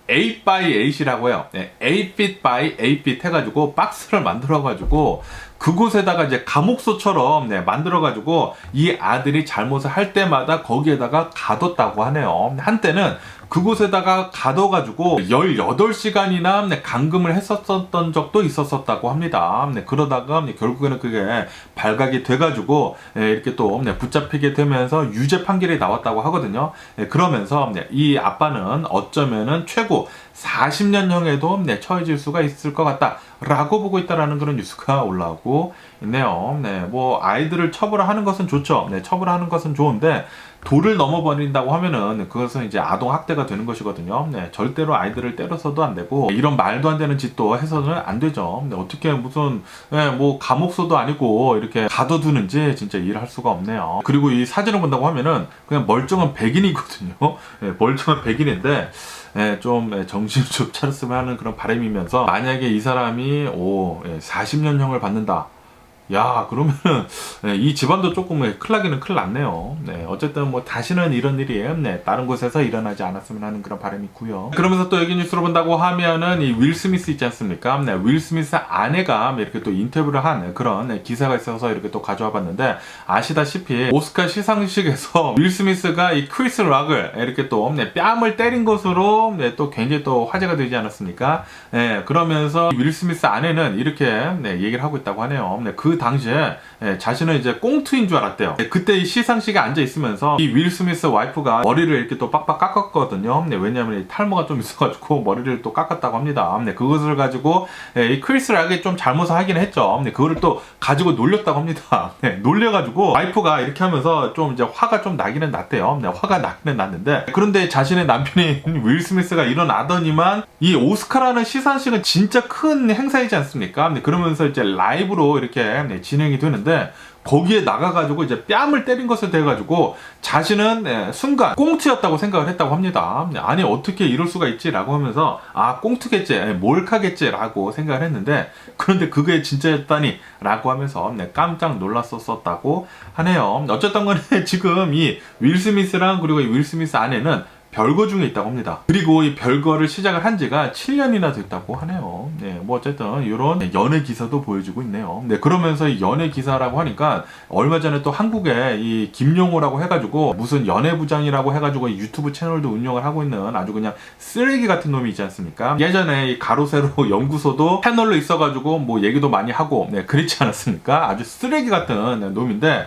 8 by 8이라고 해요. 8feet by 8feet 해가지고 박스를 만들어가지고 그곳에다가 이제 감옥소처럼 만들어가지고 이 아들이 잘못을 할 때마다 거기에다가 가뒀다고 하네요. 한때는 그곳에다가 가둬가지고 18시간이나 감금을 했었던 적도 있었다고 합니다. 그러다가 결국에는 그게 발각이 돼가지고 이렇게 또 붙잡히게 되면서 유죄 판결이 나왔다고 하거든요. 그러면서 이 아빠는 어쩌면은 최고 40년형에도 처해질 수가 있을 것 같다 라고 보고 있다라는 그런 뉴스가 올라오고 있네요. 뭐 아이들을 처벌하는 것은 좋죠. 처벌하는 것은 좋은데 도를 넘어버린다고 하면은 그것은 이제 아동 학대가 되는 것이거든요. 절대로 아이들을 때려서도 안 되고 이런 말도 안 되는 짓도 해서는 안 되죠. 어떻게 무슨 뭐 감옥소도 아니고 이렇게 가둬두는지 진짜 이해할 수가 없네요. 그리고 이 사진을 본다고 하면은 그냥 멀쩡한 백인이거든요. 멀쩡한 백인인데 좀 정신을 좀 차렸으면 하는 그런 바람이면서 만약에 이 사람이 40년형을 받는다. 야, 그러면은 이 집안도 조금 큰일 나기는 큰일 났네요. 어쨌든 뭐 다시는 이런 일이 다른 곳에서 일어나지 않았으면 하는 그런 바람이 있고요. 그러면서 또 여기 뉴스로 본다고 하면은 이 윌 스미스 있지 않습니까? 윌 스미스 아내가 이렇게 또 인터뷰를 한 그런 기사가 있어서 이렇게 또 가져와 봤는데 아시다시피 오스카 시상식에서 윌 스미스가 이 크리스 락을 이렇게 또 뺨을 때린 것으로 또 굉장히 또 화제가 되지 않았습니까? 그러면서 윌 스미스 아내는 이렇게 얘기를 하고 있다고 하네요. 그 당시에 자신은 이제 꽁트인 줄 알았대요. 그때 이 시상식에 앉아 있으면서 이 윌 스미스 와이프가 머리를 이렇게 또 빡빡 깎았거든요. 왜냐하면 탈모가 좀 있어가지고 머리를 또 깎았다고 합니다. 그것을 가지고 이 크리스 락이 좀 잘못을 하긴 했죠. 그거를 또 가지고 놀렸다고 합니다. 놀려가지고 와이프가 이렇게 하면서 좀 이제 화가 좀 나기는 났대요. 화가 나기는 났는데 그런데 자신의 남편인 윌 스미스가 일어나더니만 이 오스카라는 시상식은 진짜 큰 행사이지 않습니까? 그러면서 이제 라이브로 이렇게 진행이 되는데 거기에 나가가지고 이제 뺨을 때린 것에 대해 가지고 자신은 순간 꽁트였다고 생각을 했다고 합니다. 아니 어떻게 이럴 수가 있지라고 하면서 아 꽁트겠지, 몰카겠지라고 생각을 했는데 그런데 그게 진짜였다니 라고 하면서 깜짝 놀랐었다고 하네요. 어쨌든 간에 지금 이 윌 스미스랑 그리고 이 윌 스미스 아내는 별거 중에 있다고 합니다. 그리고 이 별거를 시작을 한 지가 7년이나 됐다고 하네요. 뭐 어쨌든 이런 연예 기사도 보여주고 있네요. 그러면서 이 연예 기사라고 하니까 얼마 전에 또 한국에 이 김용호라고 해가지고 무슨 연예부장이라고 해가지고 유튜브 채널도 운영을 하고 있는 아주 그냥 쓰레기 같은 놈이 있지 않습니까? 예전에 이 가로세로 연구소도 채널로 있어가지고 뭐 얘기도 많이 하고 그랬지 않았습니까? 아주 쓰레기 같은 놈인데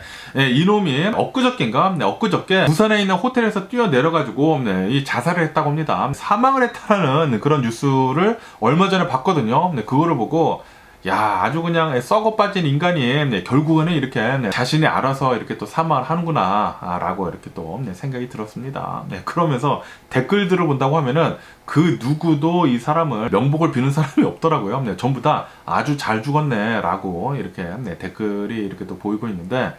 이 놈이 엊그저께 부산에 있는 호텔에서 뛰어내려가지고 이 자살을 했다고 합니다. 사망을 했다는 그런 뉴스를 얼마 전에 봤거든요. 그거를 보고 야 아주 그냥 썩어 빠진 인간이 결국에는 이렇게 자신이 알아서 이렇게 또 사망을 하는구나 라고 이렇게 또 생각이 들었습니다. 그러면서 댓글들을 본다고 하면은 그 누구도 이 사람을 명복을 비는 사람이 없더라고요. 전부 다 아주 잘 죽었네 라고 이렇게 댓글이 이렇게 또 보이고 있는데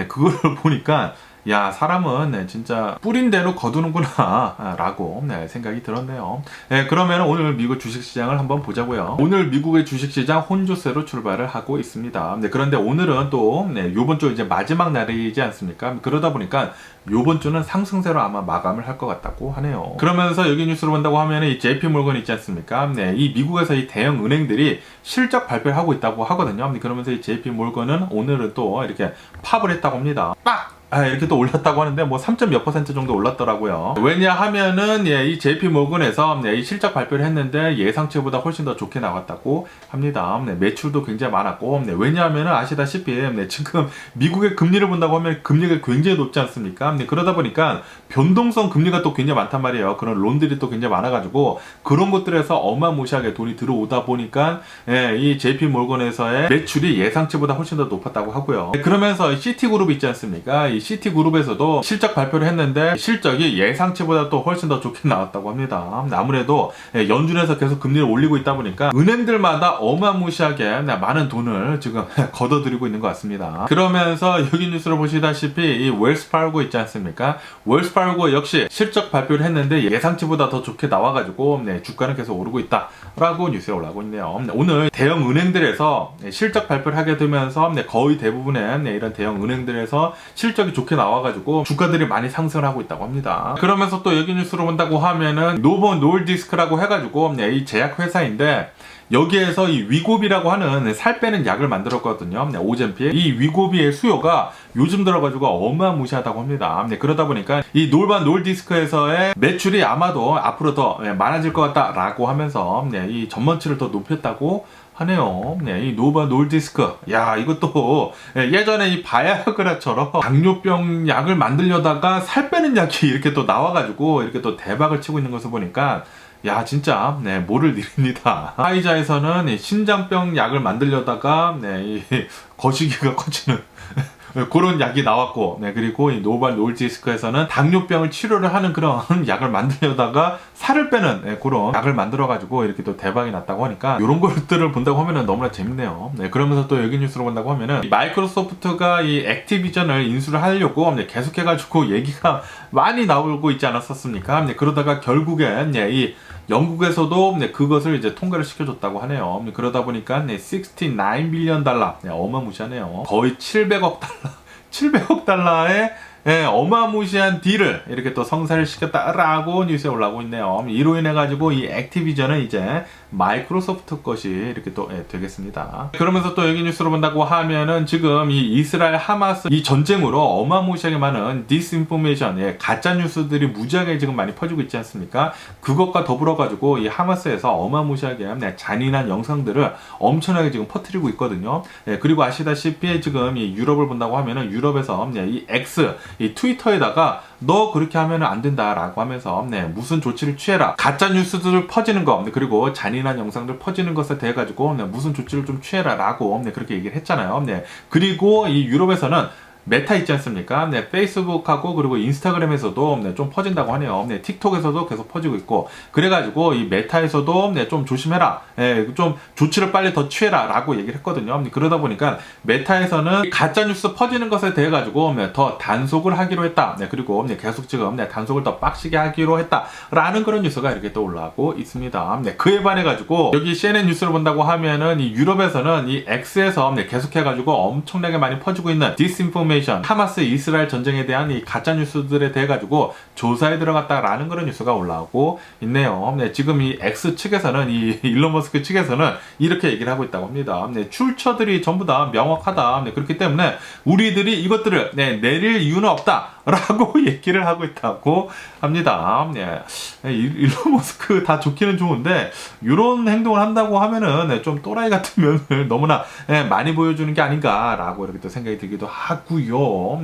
그거를 보니까 야 사람은 진짜 뿌린 대로 거두는구나 라고 생각이 들었네요. 그러면 오늘 미국 주식시장을 한번 보자고요. 오늘 미국의 주식시장 혼조세로 출발을 하고 있습니다. 그런데 오늘은 또 요번 주 이제 마지막 날이지 않습니까? 그러다 보니까 요번 주는 상승세로 아마 마감을 할 것 같다고 하네요. 그러면서 여기 뉴스를 본다고 하면 이 JP 몰건 있지 않습니까? 이 미국에서 이 대형 은행들이 실적 발표를 하고 있다고 하거든요. 그러면서 이 JP 몰건은 오늘은 또 이렇게 팝을 했다고 합니다. 빡! 이렇게 또 올랐다고 하는데 뭐 3.몇% 정도 올랐더라고요. 왜냐하면은 이 JP 모건에서 이 실적 발표를 했는데 예상치보다 훨씬 더 좋게 나왔다고 합니다. 매출도 굉장히 많았고 왜냐하면은 아시다시피 지금 미국의 금리를 본다고 하면 금리가 굉장히 높지 않습니까? 그러다 보니까 변동성 금리가 또 굉장히 많단 말이에요. 그런 론들이 또 굉장히 많아가지고 그런 것들에서 어마무시하게 돈이 들어오다 보니까 이 JP 모건에서의 매출이 예상치보다 훨씬 더 높았다고 하고요. 그러면서 시티그룹 있지 않습니까? 이 시티그룹에서도 실적 발표를 했는데 실적이 예상치보다 또 훨씬 더 좋게 나왔다고 합니다. 아무래도 연준에서 계속 금리를 올리고 있다 보니까 은행들마다 어마무시하게 많은 돈을 지금 걷어들이고 있는 것 같습니다. 그러면서 여기 뉴스를 보시다시피 이 웰스파르고 있지 않습니까? 웰스파르고 역시 실적 발표를 했는데 예상치보다 더 좋게 나와가지고 주가는 계속 오르고 있다라고 뉴스에 올라오고 있네요. 오늘 대형 은행들에서 실적 발표를 하게 되면서 거의 대부분의 이런 대형 은행들에서 실적이 성적이 좋게 나와가지고 주가들이 많이 상승을 하고 있다고 합니다. 그러면서 또 여기 뉴스로 본다고 하면은 노보 노르디스크라고 해가지고 이 제약회사인데 여기에서 이 위고비라고 하는 살 빼는 약을 만들었거든요. 오젬필. 이 위고비의 수요가 요즘 들어가지고 어마무시하다고 합니다. 그러다 보니까 이 노바 노르디스크에서의 매출이 아마도 앞으로 더 많아질 것 같다라고 하면서 이 전망치를 더 높였다고 하네요. 이 노바 노르디스크. 야, 이것도 예전에 이 바야그라처럼 당뇨병 약을 만들려다가 살 빼는 약이 이렇게 또 나와가지고 이렇게 또 대박을 치고 있는 것을 보니까 야, 진짜 모를 일입니다. 화이자에서는 신장병 약을 만들려다가 이 거시기가 커지는 그런 약이 나왔고, 그리고 이 노바 노르디스크에서는 당뇨병을 치료를 하는 그런 약을 만들려다가 살을 빼는 그런 약을 만들어가지고 이렇게 또 대박이 났다고 하니까 이런 것들을 본다고 하면은 너무나 재밌네요. 그러면서 또 여기 뉴스로 본다고 하면은 마이크로소프트가 이 액티비전을 인수를 하려고 계속해가지고 얘기가 많이 나오고 있지 않았었습니까? 그러다가 결국엔 이 영국에서도 그것을 이제 통과를 시켜줬다고 하네요. 그러다 보니까 69 빌리언 달러, 어마무시하네요. 거의 700억 달러, 700억 달러의 어마무시한 딜을 이렇게 또 성사를 시켰다라고 뉴스에 올라오고 있네요. 이로 인해 가지고 이 액티비전은 이제 마이크로소프트 것이 이렇게 또 되겠습니다. 그러면서 또 여기 뉴스로 본다고 하면은 지금 이 이스라엘 하마스 이 전쟁으로 어마무시하게 많은 디스인포메이션, 가짜 뉴스들이 무지하게 지금 많이 퍼지고 있지 않습니까? 그것과 더불어 가지고 이 하마스에서 어마무시하게 잔인한 영상들을 엄청나게 지금 퍼뜨리고 있거든요. 그리고 아시다시피 지금 이 유럽을 본다고 하면은 유럽에서 이 X 이 트위터에다가 너 그렇게 하면 안 된다라고 하면서 무슨 조치를 취해라, 가짜 뉴스들 퍼지는 거 그리고 잔인한 영상들 퍼지는 것에 대해 가지고 무슨 조치를 좀 취해라라고 그렇게 얘기를 했잖아요. 그리고 이 유럽에서는 메타 있지 않습니까? 페이스북하고 그리고 인스타그램에서도 좀 퍼진다고 하네요. 틱톡에서도 계속 퍼지고 있고, 그래가지고 이 메타에서도 좀 조심해라, 좀 조치를 빨리 더 취해라 라고 얘기를 했거든요. 그러다 보니까 메타에서는 가짜뉴스 퍼지는 것에 대해 가지고 더 단속을 하기로 했다. 그리고 계속 지금 단속을 더 빡시게 하기로 했다 라는 그런 뉴스가 이렇게 또 올라오고 있습니다. 그에 반해 가지고 여기 CNN 뉴스를 본다고 하면은 이 유럽에서는 이 X에서 계속해가지고 엄청나게 많이 퍼지고 있는 디스인포메이션, 하마스 이스라엘 전쟁에 대한 이 가짜 뉴스들에 대해 가지고 조사에 들어갔다라는 그런 뉴스가 올라오고 있네요. 지금 이 X 측에서는 이 일론 머스크 측에서는 이렇게 얘기를 하고 있다고 합니다. 출처들이 전부 다 명확하다. 그렇기 때문에 우리들이 이것들을 내릴 이유는 없다. 라고 얘기를 하고 있다고 합니다. 일론 머스크 다 좋기는 좋은데 이런 행동을 한다고 하면은 좀 또라이 같은 면을 너무나 많이 보여주는 게 아닌가라고 이렇게 또 생각이 들기도 하고요.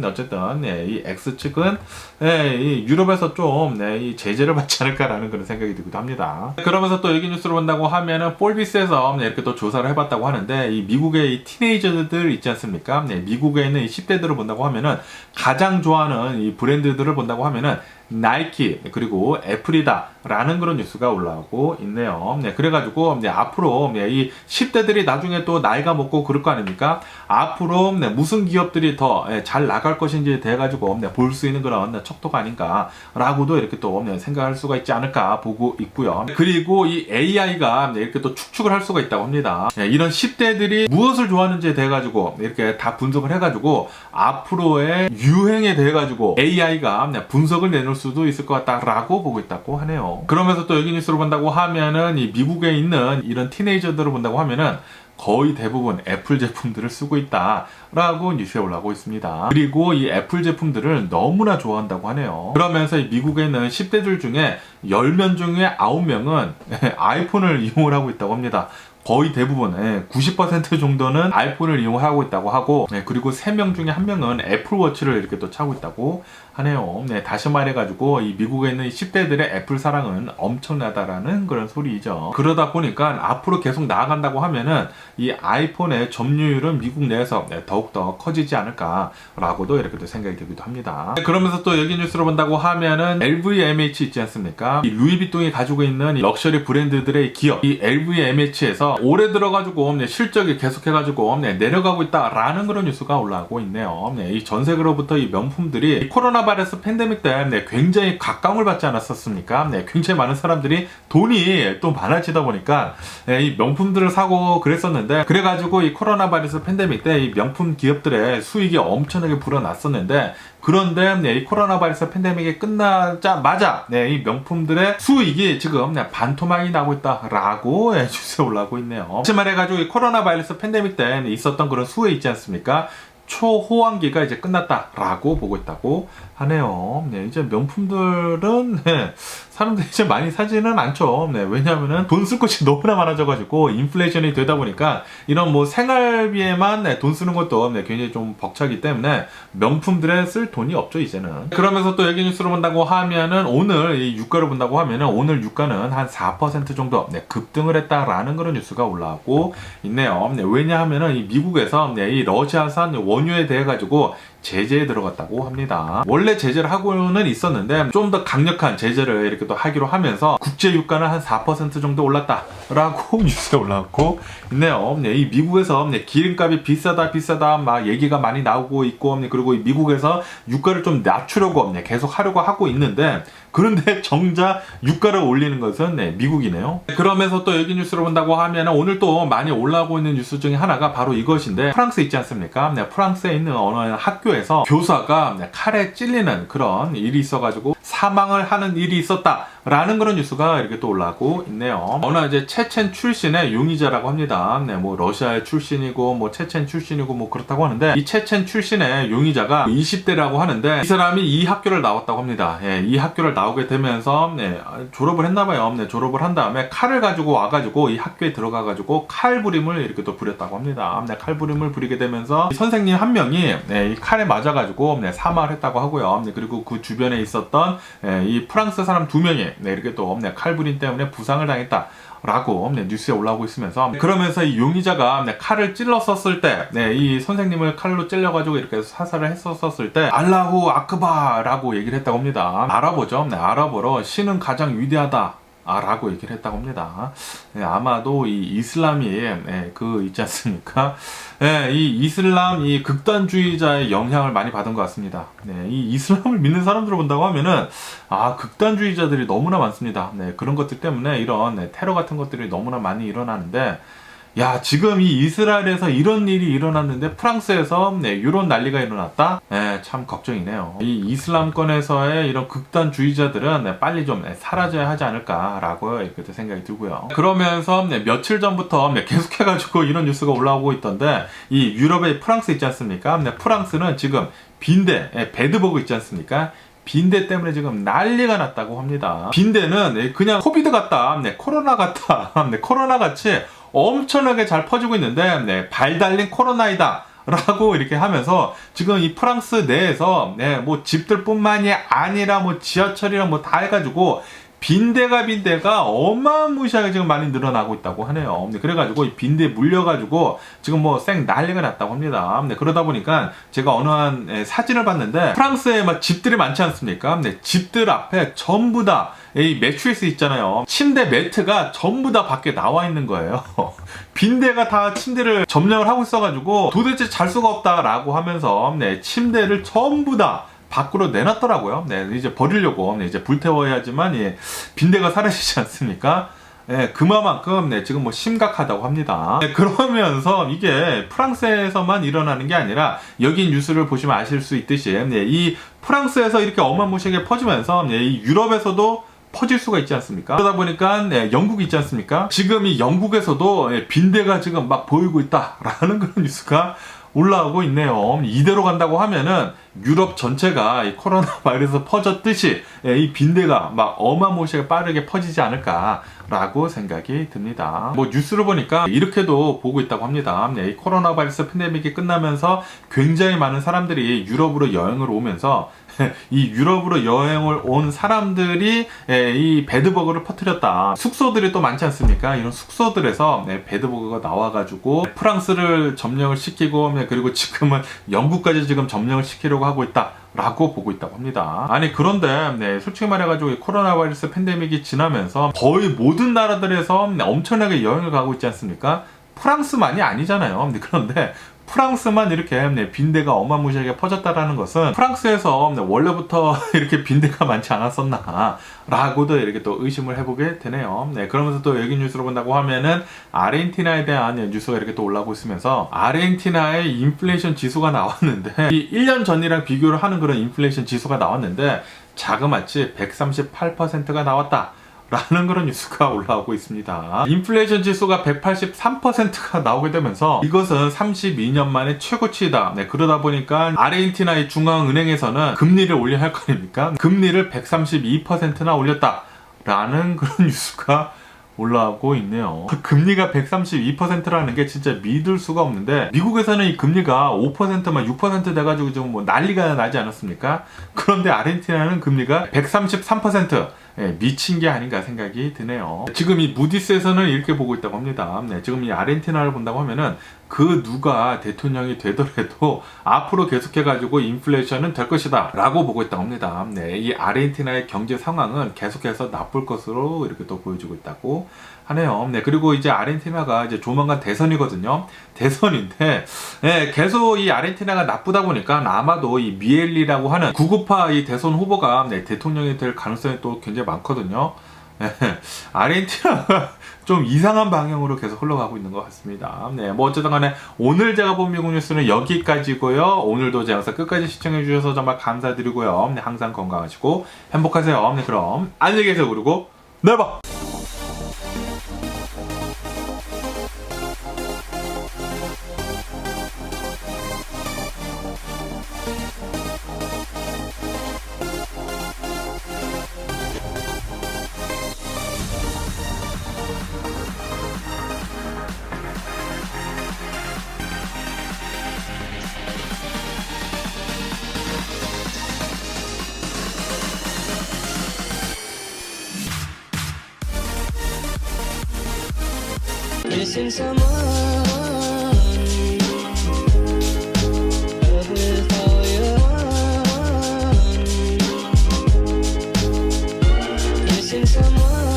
어쨌든 이 X 측은 이 유럽에서 좀 이 제재를 받지 않을까라는 그런 생각이 들기도 합니다. 그러면서 또 여기 뉴스를 본다고 하면은 폴비스에서 이렇게 또 조사를 해봤다고 하는데, 이 미국의 이 티네이저들 있지 않습니까? 미국에 있는 이 10대들을 본다고 하면은 가장 좋아하는 이 브랜드들을 본다고 하면은 나이키 그리고 애플이다라는 그런 뉴스가 올라오고 있네요. 그래가지고 앞으로 이 10대들이 나중에 또 나이가 먹고 그럴 거 아닙니까? 앞으로 무슨 기업들이 더 잘 나갈 것인지에 대해 가지고 볼 수 있는 그런 척도가 아닌가라고도 이렇게 또 생각할 수가 있지 않을까 보고 있고요. 그리고 이 AI가 이렇게 또 축축을 할 수가 있다고 합니다. 이런 10대들이 무엇을 좋아하는지에 대해 가지고 이렇게 다 분석을 해가지고 앞으로의 유행에 대해 가지고 AI가 분석을 내놓을 수도 있을 것 같다라고 보고 있다고 하네요. 그러면서 또 여기 뉴스로 본다고 하면은 이 미국에 있는 이런 티네이저들을 본다고 하면은 거의 대부분 애플 제품들을 쓰고 있다라고 뉴스에 올라오고 있습니다. 그리고 이 애플 제품들을 너무나 좋아한다고 하네요. 그러면서 이 미국에 있는 10대들 중에 10명 중에 9명은 아이폰을 이용을 하고 있다고 합니다. 거의 대부분 90% 정도는 아이폰을 이용하고 있다고 하고, 그리고 3명 중에 1명은 애플워치를 이렇게 또 차고 있다고 하네요. 다시 말해가지고 이 미국에 있는 10대들의 애플 사랑은 엄청나다라는 그런 소리이죠. 그러다 보니까 앞으로 계속 나아간다고 하면은 이 아이폰의 점유율은 미국 내에서 더욱더 커지지 않을까라고도 이렇게 또 생각이 들기도 합니다. 그러면서 또 여기 뉴스로 본다고 하면은 LVMH 있지 않습니까? 이 루이비통이 가지고 있는 이 럭셔리 브랜드들의 기업, 이 LVMH에서 올해 들어가지고 실적이 계속해가지고 내려가고 있다라는 그런 뉴스가 올라오고 있네요. 이 전 세계로부터 이 명품들이 코로나 바이러스 팬데믹 때 굉장히 각광을 받지 않았었습니까? 굉장히 많은 사람들이 돈이 또 많아지다 보니까 이 명품들을 사고 그랬었는데, 그래가지고 이 코로나 바이러스 팬데믹 때 이 명품 기업들의 수익이 엄청나게 불어났었는데, 그런데 이 코로나 바이러스 팬데믹이 끝나자마자 이 명품들의 수익이 지금 반토막이 나고 있다라고 뉴스에 올라오고 있네요. 다시 말해가지고 이 코로나 바이러스 팬데믹 때 있었던 그런 수혜 있지 않습니까? 초호황기가 이제 끝났다라고 보고 있다고 하네요. 이제 명품들은 사람들이 이제 많이 사지는 않죠. 왜냐하면은 돈 쓸 곳이 너무나 많아져가지고 인플레이션이 되다 보니까 이런 뭐 생활비에만 돈 쓰는 것도 굉장히 좀 벅차기 때문에 명품들에 쓸 돈이 없죠 이제는. 그러면서 또 여기 뉴스를 본다고 하면은 오늘 이 유가를 본다고 하면은 오늘 유가는 한 4% 정도 급등을 했다라는 그런 뉴스가 올라오고 있네요. 왜냐하면은 이 미국에서 이 러시아산 원유에 대해 가지고 제재에 들어갔다고 합니다. 원래 제재를 하고는 있었는데 좀 더 강력한 제재를 이렇게 또 하기로 하면서 국제 유가는 한 4% 정도 올랐다라고 뉴스에 올라왔고 있네요. 이 미국에서 기름값이 비싸다 막 얘기가 많이 나오고 있고, 그리고 이 미국에서 유가를 좀 낮추려고 계속 하려고 하고 있는데, 그런데 정작 유가를 올리는 것은 미국이네요. 그러면서 또 여기 뉴스를 본다고 하면 오늘 또 많이 올라오고 있는 뉴스 중에 하나가 바로 이것인데, 프랑스 있지 않습니까? 프랑스에 있는 어느 학교에서 교사가 칼에 찔리는 그런 일이 있어가지고 사망을 하는 일이 있었다라는 그런 뉴스가 이렇게 또 올라오고 있네요. 어느 이제 체첸 출신의 용의자라고 합니다. 뭐 러시아의 출신이고 뭐 체첸 출신이고 뭐 그렇다고 하는데, 이 체첸 출신의 용의자가 20대라고 하는데, 이 사람이 이 학교를 나왔다고 합니다. 이 학교를 나오게 되면서 졸업을 했나봐요. 졸업을 한 다음에 칼을 가지고 와가지고 이 학교에 들어가가지고 칼부림을 이렇게 또 부렸다고 합니다. 칼부림을 부리게 되면서 선생님 한 명이 이 칼에 맞아가지고 사망을 했다고 하고요. 그리고 그 주변에 있었던 이 프랑스 사람 2명이 이렇게 또 칼부림 때문에 부상을 당했다 라고 뉴스에 올라오고 있으면서, 그러면서 이 용의자가 칼을 찔렀었을 때, 이 선생님을 칼로 찔려가지고 이렇게 사살을 했었을 때 알라후 아크바 라고 얘기를 했다고 합니다. 아랍어죠. 아랍어로 신은 가장 위대하다 라고 얘기를 했다고 합니다. 아마도 이 이슬람이 그 있지 않습니까? 이 이슬람 이 극단주의자의 영향을 많이 받은 것 같습니다. 이 이슬람을 믿는 사람들을 본다고 하면은 극단주의자들이 너무나 많습니다. 그런 것들 때문에 이런 테러 같은 것들이 너무나 많이 일어나는데, 야, 지금 이 이스라엘에서 이런 일이 일어났는데 프랑스에서 이런 난리가 일어났다? 참 걱정이네요. 이 이슬람권에서의 이런 극단주의자들은 빨리 좀 사라져야 하지 않을까라고 이렇게 생각이 들고요. 그러면서 며칠 전부터 계속해가지고 이런 뉴스가 올라오고 있던데, 이 유럽의 프랑스 있지 않습니까? 프랑스는 지금 빈대, 배드버그 있지 않습니까? 빈대 때문에 지금 난리가 났다고 합니다. 빈대는 그냥 코비드 같다, 코로나 같다, 코로나 같이 엄청나게 잘 퍼지고 있는데, 발 달린 코로나이다 라고 이렇게 하면서 지금 이 프랑스 내에서 뭐 집들뿐만이 아니라 뭐 지하철이랑 뭐 다 해가지고 빈대가 어마무시하게 지금 많이 늘어나고 있다고 하네요. 그래가지고 이 빈대에 물려가지고 지금 뭐 쌩 난리가 났다고 합니다. 그러다 보니까 제가 어느 한 사진을 봤는데, 프랑스에 막 집들이 많지 않습니까? 집들 앞에 전부 다 이 매트리스 있잖아요. 침대 매트가 전부 다 밖에 나와 있는 거예요. 빈대가 다 침대를 점령을 하고 있어가지고 도대체 잘 수가 없다라고 하면서 침대를 전부 다 밖으로 내놨더라고요. 이제 버리려고 이제 불태워야지만 빈대가 사라지지 않습니까? 그만큼 지금 뭐 심각하다고 합니다. 그러면서 이게 프랑스에서만 일어나는 게 아니라, 여기 뉴스를 보시면 아실 수 있듯이 이 프랑스에서 이렇게 어마무시하게 퍼지면서 이 유럽에서도 퍼질 수가 있지 않습니까? 그러다 보니까 영국이 있지 않습니까? 지금 이 영국에서도 빈대가 지금 막 보이고 있다라는 그런 뉴스가 올라오고 있네요. 이대로 간다고 하면은 유럽 전체가 이 코로나 바이러스 퍼졌듯이 이 빈대가 막 어마무시하게 빠르게 퍼지지 않을까라고 생각이 듭니다. 뭐 뉴스를 보니까 이렇게도 보고 있다고 합니다. 이 코로나 바이러스 팬데믹이 끝나면서 굉장히 많은 사람들이 유럽으로 여행을 오면서 이 유럽으로 여행을 온 사람들이 이 배드버그를 퍼뜨렸다. 숙소들이 또 많지 않습니까? 이런 숙소들에서 배드버그가 나와가지고 프랑스를 점령을 시키고, 그리고 지금은 영국까지 지금 점령을 시키려고 하고 있다 라고 보고 있다고 합니다. 아니 그런데 솔직히 말해가지고 이 코로나 바이러스 팬데믹이 지나면서 거의 모든 나라들에서 엄청나게 여행을 가고 있지 않습니까? 프랑스만이 아니잖아요. 그런데 프랑스만 이렇게 빈대가 어마무시하게 퍼졌다라는 것은 프랑스에서 원래부터 이렇게 빈대가 많지 않았었나 라고도 이렇게 또 의심을 해보게 되네요. 그러면서 또 여기 뉴스로 본다고 하면은 아르헨티나에 대한 뉴스가 이렇게 또 올라오고 있으면서 아르헨티나의 인플레이션 지수가 나왔는데 이 1년 전이랑 비교를 하는 그런 인플레이션 지수가 나왔는데 자그마치 138%가 나왔다 라는 그런 뉴스가 올라오고 있습니다. 인플레이션 지수가 183%가 나오게 되면서 이것은 32년 만에 최고치이다. 그러다 보니까 아르헨티나의 중앙은행에서는 금리를 올려야 할 거 아닙니까? 금리를 132%나 올렸다 라는 그런 뉴스가 올라오고 있네요. 금리가 132%라는 게 진짜 믿을 수가 없는데 미국에서는 이 금리가 5%만 6% 돼가지고 좀 뭐 난리가 나지 않았습니까? 그런데 아르헨티나는 금리가 133%. 미친 게 아닌가 생각이 드네요. 지금 이 무디스에서는 이렇게 보고 있다고 합니다. 지금 이 아르헨티나를 본다고 하면은 그 누가 대통령이 되더라도 앞으로 계속해가지고 인플레이션은 될 것이다 라고 보고 있다고 합니다. 이 아르헨티나의 경제 상황은 계속해서 나쁠 것으로 이렇게 또 보여주고 있다고 하네요. 그리고 이제 아르헨티나가 이제 조만간 대선이거든요. 대선인데 계속 이 아르헨티나가 나쁘다 보니까 아마도 이 미엘리라고 하는 구구파 이 대선 후보가 대통령이 될 가능성이 또 굉장히 많거든요. 아르헨티나가 좀 이상한 방향으로 계속 흘러가고 있는 것 같습니다. 뭐 어쨌든 간에 오늘 제가 본 미국 뉴스는 여기까지고요. 오늘도 제 영상 끝까지 시청해 주셔서 정말 감사드리고요. 항상 건강하시고 행복하세요. 그럼 안녕히 계세요. 그리고 내일 봐. Missing someone with all your heart. Missing someone.